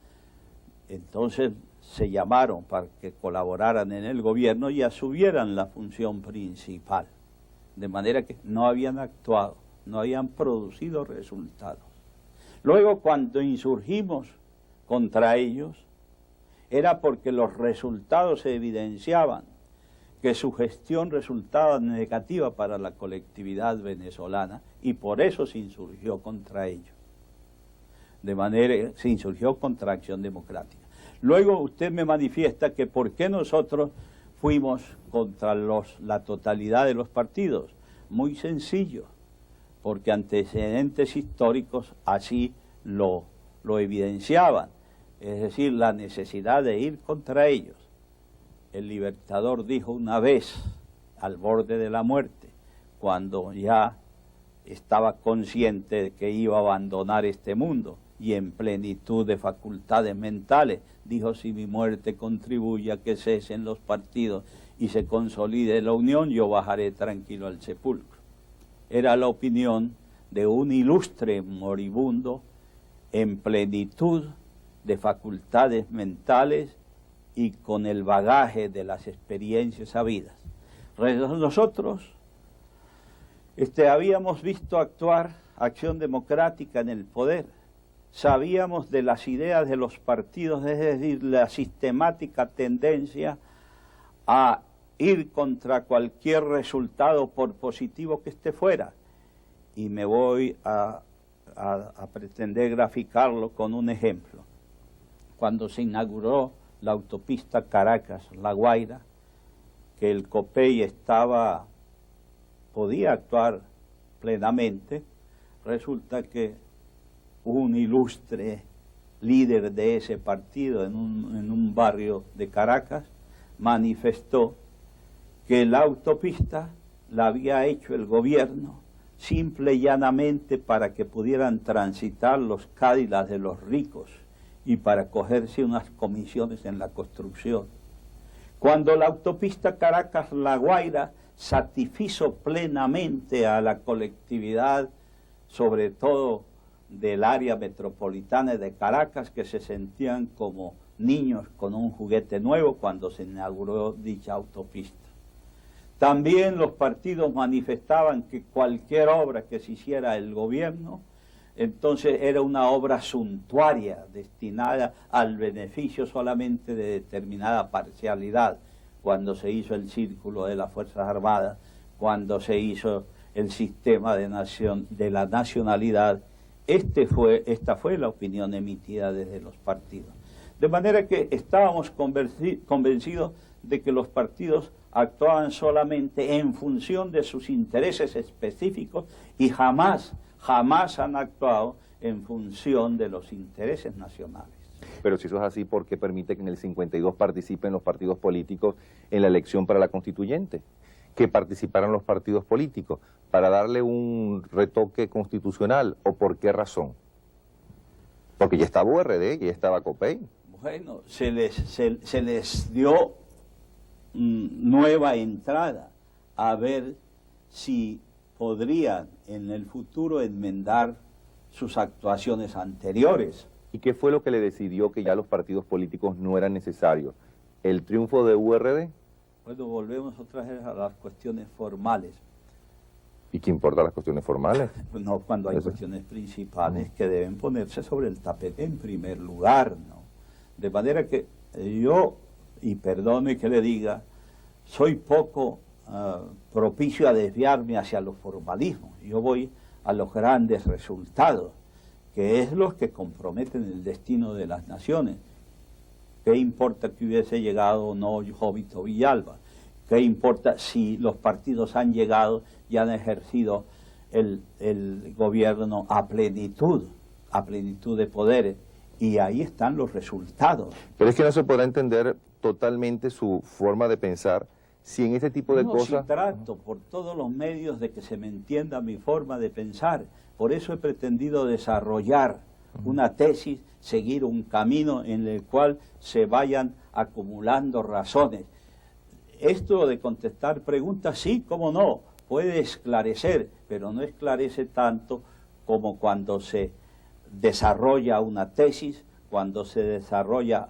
entonces se llamaron para que colaboraran en el gobierno y asumieran la función principal. De manera que no habían actuado, no habían producido resultados. Luego, cuando insurgimos contra ellos, era porque los resultados se evidenciaban, que su gestión resultaba negativa para la colectividad venezolana, y por eso se insurgió contra ellos. De manera, se insurgió contra Acción Democrática. Luego usted me manifiesta que por qué nosotros fuimos contra la totalidad de los partidos. Muy sencillo, porque antecedentes históricos así lo evidenciaban, es decir, la necesidad de ir contra ellos. El Libertador dijo una vez, al borde de la muerte, cuando ya estaba consciente de que iba a abandonar este mundo y en plenitud de facultades mentales, dijo: si mi muerte contribuye a que cesen los partidos y se consolide la unión, yo bajaré tranquilo al sepulcro. Era la opinión de un ilustre moribundo en plenitud de facultades mentales y con el bagaje de las experiencias habidas. Nosotros habíamos visto actuar Acción Democrática en el poder, sabíamos de las ideas de los partidos, es decir, la sistemática tendencia a ir contra cualquier resultado por positivo que esté fuera, y me voy a pretender graficarlo con un ejemplo. Cuando se inauguró la autopista Caracas-La Guaira, que el COPEI podía actuar plenamente, resulta que un ilustre líder de ese partido en un barrio de Caracas manifestó que la autopista la había hecho el gobierno simple y llanamente para que pudieran transitar los Cadillacs de los ricos y para cogerse unas comisiones en la construcción. Cuando la autopista Caracas-La Guaira satisfizo plenamente a la colectividad, sobre todo del área metropolitana de Caracas, que se sentían como niños con un juguete nuevo cuando se inauguró dicha autopista. También los partidos manifestaban que cualquier obra que se hiciera el gobierno, entonces era una obra suntuaria, destinada al beneficio solamente de determinada parcialidad, cuando se hizo el círculo de las Fuerzas Armadas, cuando se hizo el sistema de la nacionalidad. Esta fue la opinión emitida desde los partidos. De manera que estábamos convencidos de que los partidos actuaban solamente en función de sus intereses específicos y jamás han actuado en función de los intereses nacionales. Pero si eso es así, ¿por qué permite que en el 52 participen los partidos políticos en la elección para la constituyente? Que participaran los partidos políticos, ¿para darle un retoque constitucional o por qué razón? Porque ya estaba URD, ya estaba COPEI. Bueno, se les dio nueva entrada a ver si podrían en el futuro enmendar sus actuaciones anteriores. ¿Y qué fue lo que le decidió que ya los partidos políticos no eran necesarios? ¿El triunfo de URD? Bueno, volvemos otra vez a las cuestiones formales. ¿Y qué importan las cuestiones formales? No, cuando hay cuestiones principales que deben ponerse sobre el tapete en primer lugar, ¿no? De manera que yo, y perdone que le diga, soy poco propicio a desviarme hacia los formalismos. Yo voy a los grandes resultados, que es los que comprometen el destino de las naciones. ¿Qué importa que hubiese llegado o no Jovito Villalba? ¿Qué importa si los partidos han llegado y han ejercido el gobierno a plenitud de poderes? Y ahí están los resultados. Pero es que no se podrá entender totalmente su forma de pensar si en este tipo de cosas... Sí trato por todos los medios de que se me entienda mi forma de pensar. Por eso he pretendido desarrollar una tesis, seguir un camino en el cual se vayan acumulando razones. Esto de contestar preguntas, sí, cómo no, puede esclarecer, pero no esclarece tanto como cuando se desarrolla una tesis, cuando se desarrolla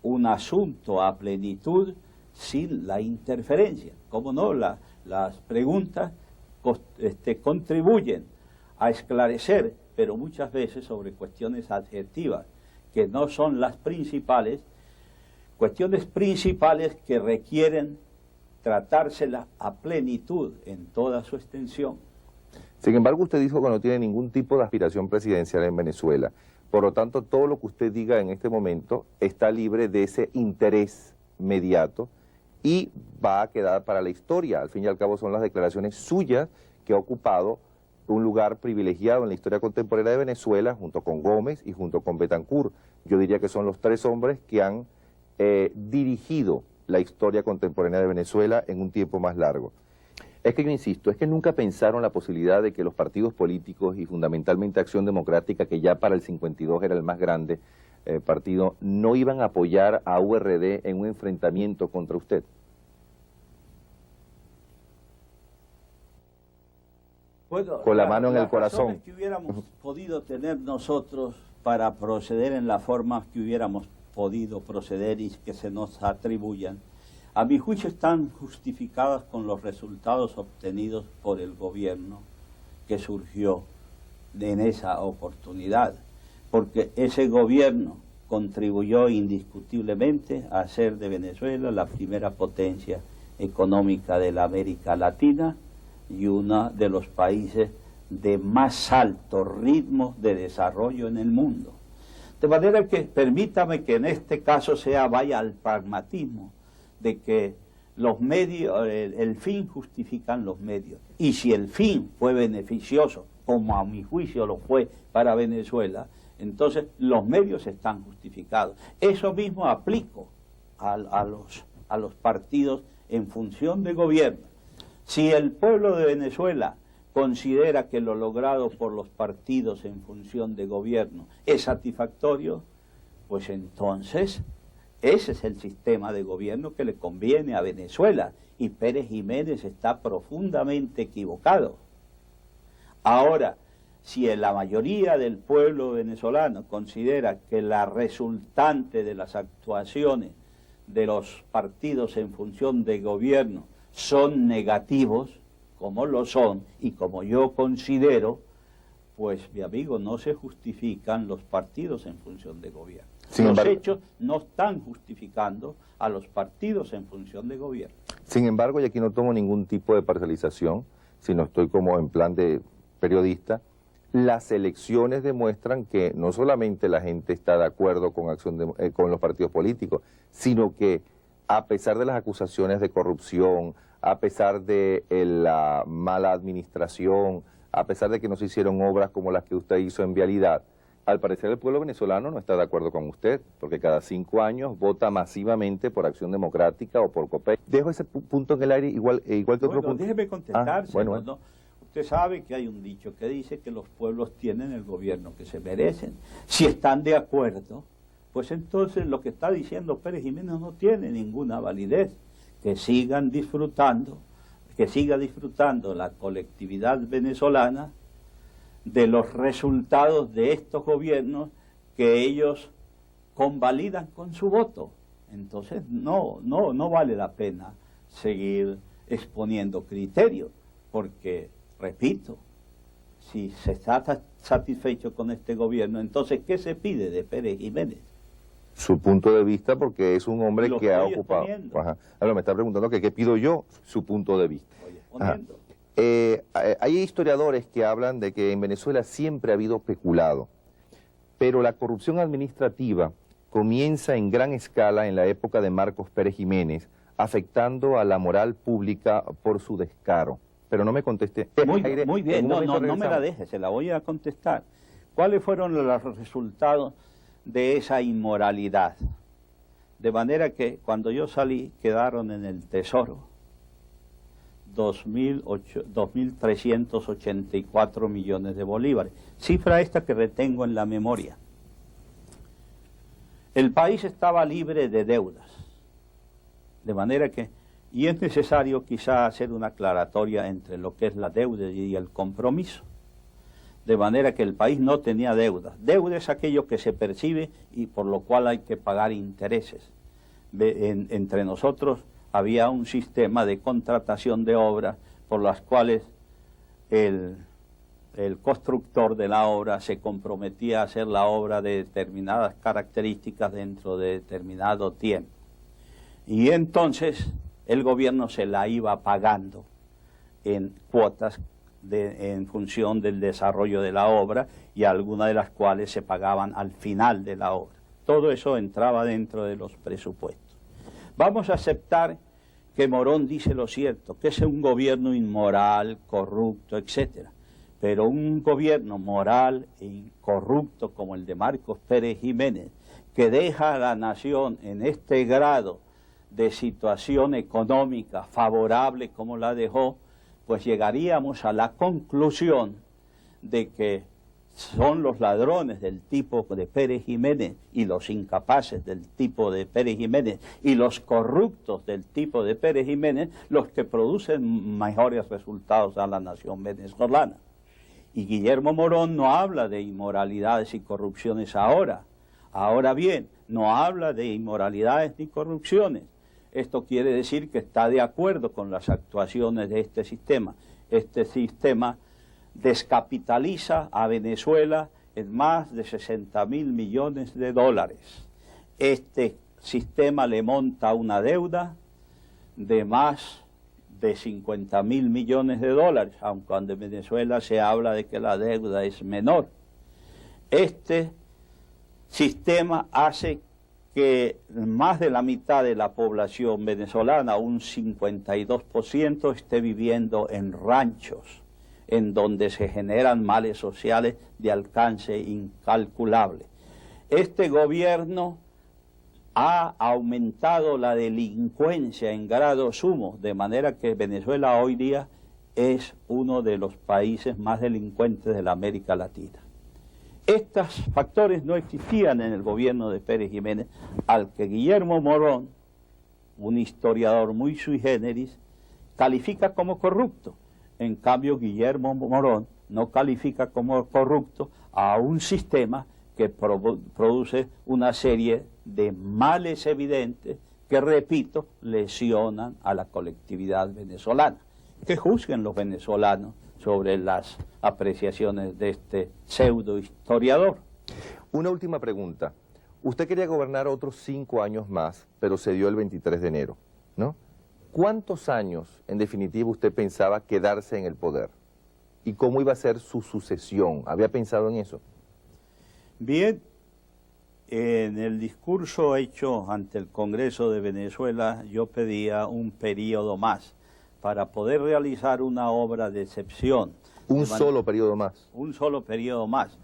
un asunto a plenitud sin la interferencia. Cómo no, las preguntas contribuyen a esclarecer, pero muchas veces sobre cuestiones adjetivas, que no son las principales, cuestiones principales que requieren tratárselas a plenitud en toda su extensión. Sin embargo, usted dijo que no tiene ningún tipo de aspiración presidencial en Venezuela. Por lo tanto, todo lo que usted diga en este momento está libre de ese interés mediato y va a quedar para la historia. Al fin y al cabo son las declaraciones suyas que ha ocupado un lugar privilegiado en la historia contemporánea de Venezuela, junto con Gómez y junto con Betancourt. Yo diría que son los tres hombres que han dirigido la historia contemporánea de Venezuela en un tiempo más largo. Es que yo insisto, es que nunca pensaron la posibilidad de que los partidos políticos y fundamentalmente Acción Democrática, que ya para el 52 era el más grande partido, no iban a apoyar a URD en un enfrentamiento contra usted. Bueno, con la mano en el corazón. Las razones que hubiéramos podido tener nosotros para proceder en la forma que hubiéramos podido proceder y que se nos atribuyan, a mi juicio están justificadas con los resultados obtenidos por el gobierno que surgió en esa oportunidad, porque ese gobierno contribuyó indiscutiblemente a hacer de Venezuela la primera potencia económica de la América Latina y uno de los países de más alto ritmo de desarrollo en el mundo. De manera que permítame que en este caso vaya al pragmatismo de que los medios, el fin justifican los medios. Y si el fin fue beneficioso, como a mi juicio lo fue para Venezuela, entonces los medios están justificados. Eso mismo aplico a los partidos en función de gobierno. Si el pueblo de Venezuela considera que lo logrado por los partidos en función de gobierno es satisfactorio, pues entonces ese es el sistema de gobierno que le conviene a Venezuela, y Pérez Jiménez está profundamente equivocado. Ahora, si la mayoría del pueblo venezolano considera que la resultante de las actuaciones de los partidos en función de gobierno son negativos, como lo son, y como yo considero, pues, mi amigo, no se justifican los partidos en función de gobierno. Los hechos no están justificando a los partidos en función de gobierno. Sin embargo, y aquí no tomo ningún tipo de parcialización, sino estoy como en plan de periodista, las elecciones demuestran que no solamente la gente está de acuerdo con con los partidos políticos, sino que a pesar de las acusaciones de corrupción, a pesar de la mala administración, a pesar de que no se hicieron obras como las que usted hizo en vialidad, al parecer el pueblo venezolano no está de acuerdo con usted, porque cada 5 años vota masivamente por Acción Democrática o por COPEI. Dejo ese punto en el aire igual que otro punto. Déjeme contestarse. Bueno. ¿No? Usted sabe que hay un dicho que dice que los pueblos tienen el gobierno que se merecen. Si están de acuerdo, pues entonces lo que está diciendo Pérez Jiménez no tiene ninguna validez. Que sigan disfrutando, que siga disfrutando la colectividad venezolana de los resultados de estos gobiernos que ellos convalidan con su voto. Entonces no vale la pena seguir exponiendo criterios, porque, repito, si se está satisfecho con este gobierno, entonces ¿qué se pide de Pérez Jiménez? Su punto de vista, porque es un hombre que ha ocupado... Ahora me está preguntando que qué pido yo, su punto de vista. Hay historiadores que hablan de que en Venezuela siempre ha habido peculado, pero la corrupción administrativa comienza en gran escala en la época de Marcos Pérez Jiménez, afectando a la moral pública por su descaro. Pero no me conteste. Muy bien, no me la deje, se la voy a contestar. ¿Cuáles fueron los resultados de esa inmoralidad? De manera que cuando yo salí quedaron en el Tesoro 2.384 millones de bolívares, cifra esta que retengo en la memoria. El país estaba libre de deudas, de manera que, y es necesario quizá hacer una aclaratoria entre lo que es la deuda y el compromiso, de manera que el país no tenía deudas. Deuda es aquello que se percibe y por lo cual hay que pagar intereses. Entre nosotros había un sistema de contratación de obras por las cuales el constructor de la obra se comprometía a hacer la obra de determinadas características dentro de determinado tiempo. Y entonces el gobierno se la iba pagando en cuotas en función del desarrollo de la obra, y algunas de las cuales se pagaban al final de la obra. Todo eso entraba dentro de los presupuestos. Vamos a aceptar que Morón dice lo cierto, que es un gobierno inmoral, corrupto, etcétera. Pero un gobierno moral e corrupto como el de Marcos Pérez Jiménez, que deja a la nación en este grado de situación económica favorable como la dejó, pues llegaríamos a la conclusión de que son los ladrones del tipo de Pérez Jiménez y los incapaces del tipo de Pérez Jiménez y los corruptos del tipo de Pérez Jiménez los que producen mejores resultados a la nación venezolana. Y Guillermo Morón no habla de inmoralidades y corrupciones ahora. Ahora bien, no habla de inmoralidades ni corrupciones. Esto quiere decir que está de acuerdo con las actuaciones de este sistema. Este sistema descapitaliza a Venezuela en más de 60.000 millones de dólares. Este sistema le monta una deuda de más de 50.000 millones de dólares, aun cuando en Venezuela se habla de que la deuda es menor. Este sistema hace que más de la mitad de la población venezolana, un 52%, esté viviendo en ranchos, en donde se generan males sociales de alcance incalculable. Este gobierno ha aumentado la delincuencia en grado sumo, de manera que Venezuela hoy día es uno de los países más delincuentes de la América Latina. Estos factores no existían en el gobierno de Pérez Jiménez, al que Guillermo Morón, un historiador muy sui generis, califica como corrupto. En cambio, Guillermo Morón no califica como corrupto a un sistema que produce una serie de males evidentes que, repito, lesionan a la colectividad venezolana. Que juzguen los venezolanos sobre las apreciaciones de este pseudo historiador. Una última pregunta. Usted quería gobernar otros 5 años más, pero se dio el 23 de enero, ¿no? ¿Cuántos años, en definitiva, usted pensaba quedarse en el poder? ¿Y cómo iba a ser su sucesión? ¿Había pensado en eso? Bien, en el discurso hecho ante el Congreso de Venezuela, yo pedía un periodo más para poder realizar una obra de excepción. Un solo periodo más. Un solo periodo más,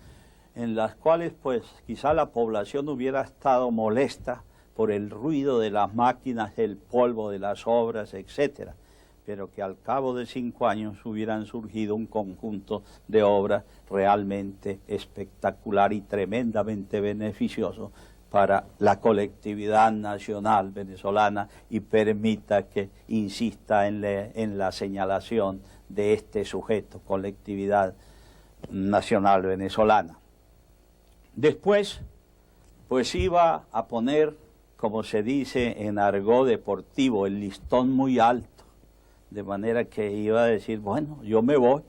en las cuales pues quizá la población hubiera estado molesta por el ruido de las máquinas, el polvo de las obras, etcétera, pero que al cabo de 5 años hubieran surgido un conjunto de obras realmente espectacular y tremendamente beneficioso para la colectividad nacional venezolana, y permita que insista en la señalación de este sujeto, colectividad nacional venezolana. Después, pues iba a poner, como se dice en argot deportivo, el listón muy alto, de manera que iba a decir, bueno, yo me voy,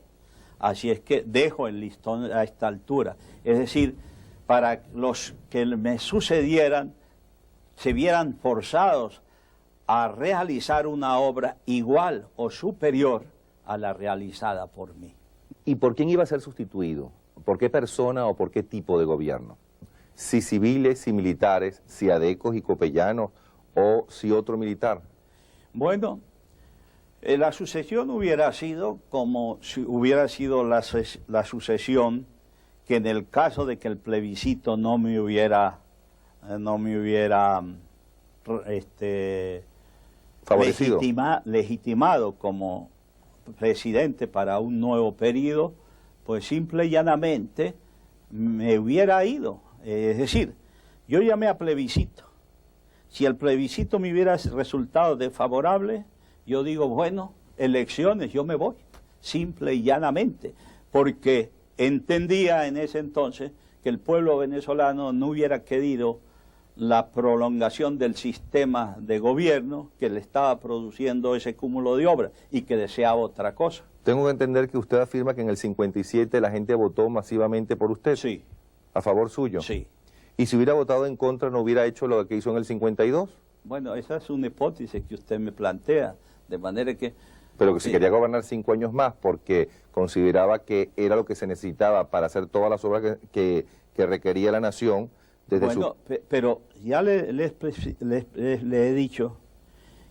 así es que dejo el listón a esta altura. Es decir, para los que me sucedieran, se vieran forzados a realizar una obra igual o superior a la realizada por mí. ¿Y por quién iba a ser sustituido? ¿Por qué persona o por qué tipo de gobierno? ¿Si civiles, si militares, si adecos y copellanos, o si otro militar? Bueno, la sucesión hubiera sido como si hubiera sido la sucesión que en el caso de que el plebiscito no me hubiera favorecido, legitimado como presidente para un nuevo periodo, pues simple y llanamente me hubiera ido. Es decir, yo llamé a plebiscito. Si el plebiscito me hubiera resultado desfavorable, yo digo, bueno, elecciones, yo me voy, simple y llanamente, porque entendía en ese entonces que el pueblo venezolano no hubiera querido la prolongación del sistema de gobierno que le estaba produciendo ese cúmulo de obras y que deseaba otra cosa. Tengo que entender que usted afirma que en el 57 la gente votó masivamente por usted. Sí. ¿A favor suyo? Sí. ¿Y si hubiera votado en contra, no hubiera hecho lo que hizo en el 52? Bueno, esa es una hipótesis que usted me plantea, de manera que... Pero que si quería gobernar 5 años más porque consideraba que era lo que se necesitaba para hacer todas las obras que requería la nación. Bueno, pero ya le he dicho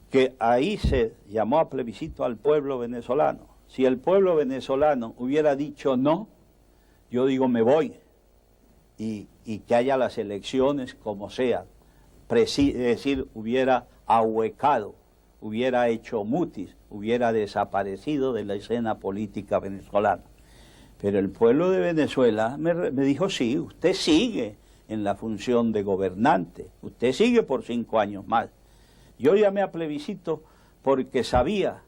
que ahí se llamó a plebiscito al pueblo venezolano. Si el pueblo venezolano hubiera dicho no, yo digo me voy, y que haya las elecciones como sea, es decir, hubiera ahuecado, hubiera hecho mutis, hubiera desaparecido de la escena política venezolana. Pero el pueblo de Venezuela me dijo, sí, usted sigue en la función de gobernante, usted sigue por 5 años más. Yo llamé a plebiscito porque sabía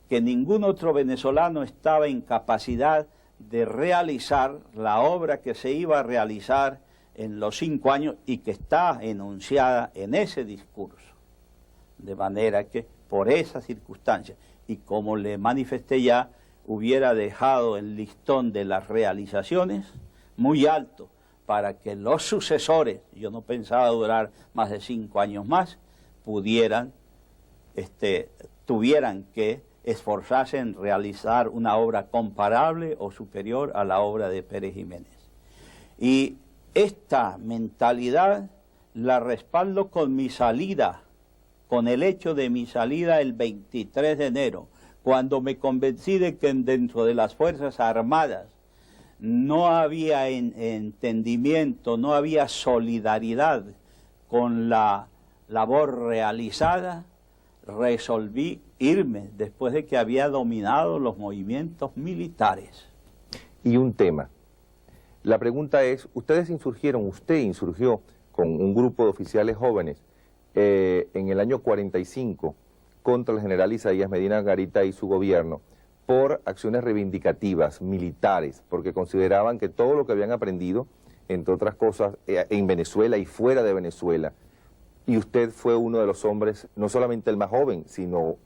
que ningún otro venezolano estaba en capacidad de realizar la obra que se iba a realizar en los 5 años y que está enunciada en ese discurso. De manera que por esa circunstancia, y como le manifesté ya, hubiera dejado el listón de las realizaciones muy alto para que los sucesores, yo no pensaba durar más de 5 años más, tuvieran que esforzarse en realizar una obra comparable o superior a la obra de Pérez Jiménez. Y esta mentalidad la respaldo con mi salida, con el hecho de mi salida el 23 de enero, cuando me convencí de que dentro de las Fuerzas Armadas no había entendimiento, no había solidaridad con la labor realizada, resolví irme después de que había dominado los movimientos militares. Y un tema. La pregunta es, usted insurgió con un grupo de oficiales jóvenes en el año 45 contra el general Isaías Medina Garita y su gobierno por acciones reivindicativas militares, porque consideraban que todo lo que habían aprendido, entre otras cosas, en Venezuela y fuera de Venezuela, Y usted fue uno de los hombres, no solamente el más joven, sino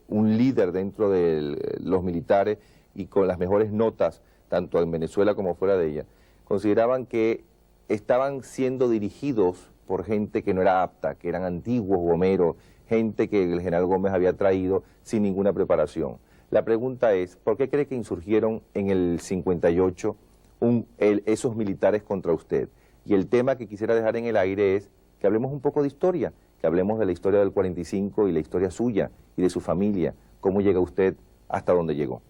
un líder dentro de los militares y con las mejores notas, tanto en Venezuela como fuera de ella. Consideraban que estaban siendo dirigidos por gente que no era apta, que eran antiguos gomeros, gente que el general Gómez había traído sin ninguna preparación. La pregunta es, ¿por qué cree que insurgieron en el 58 esos militares contra usted? Y el tema que quisiera dejar en el aire es que hablemos un poco de historia, que hablemos de la historia del 45 y la historia suya y de su familia, cómo llega usted hasta donde llegó.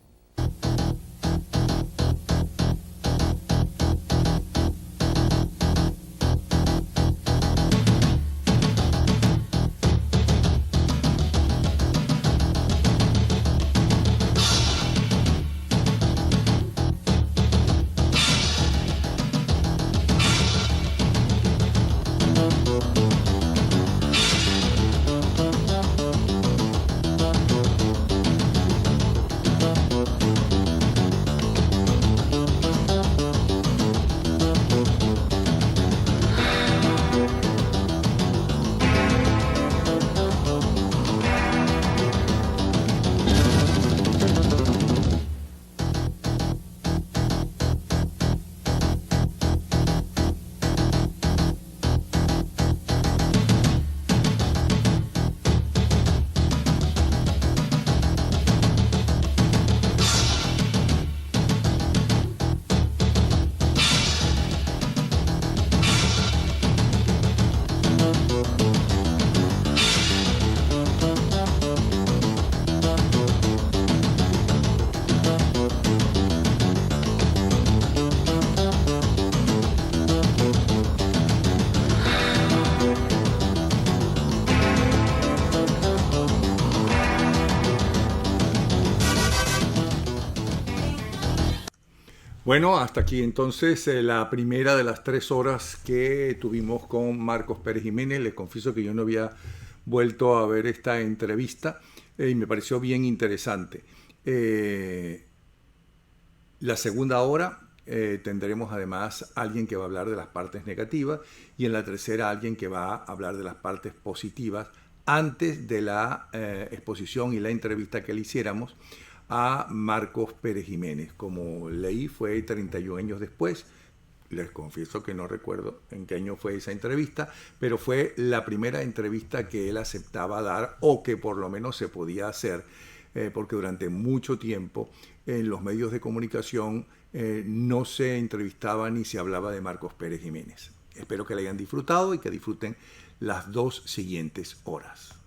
Bueno, hasta aquí entonces la primera de las 3 horas que tuvimos con Marcos Pérez Jiménez. Les confieso que yo no había vuelto a ver esta entrevista y me pareció bien interesante. La segunda hora tendremos además alguien que va a hablar de las partes negativas y en la tercera alguien que va a hablar de las partes positivas antes de la exposición y la entrevista que le hiciéramos a Marcos Pérez Jiménez. Como leí, fue 31 años después. Les confieso que no recuerdo en qué año fue esa entrevista, pero fue la primera entrevista que él aceptaba dar o que por lo menos se podía hacer, porque durante mucho tiempo en los medios de comunicación no se entrevistaba ni se hablaba de Marcos Pérez Jiménez. Espero que la hayan disfrutado y que disfruten las 2 siguientes horas.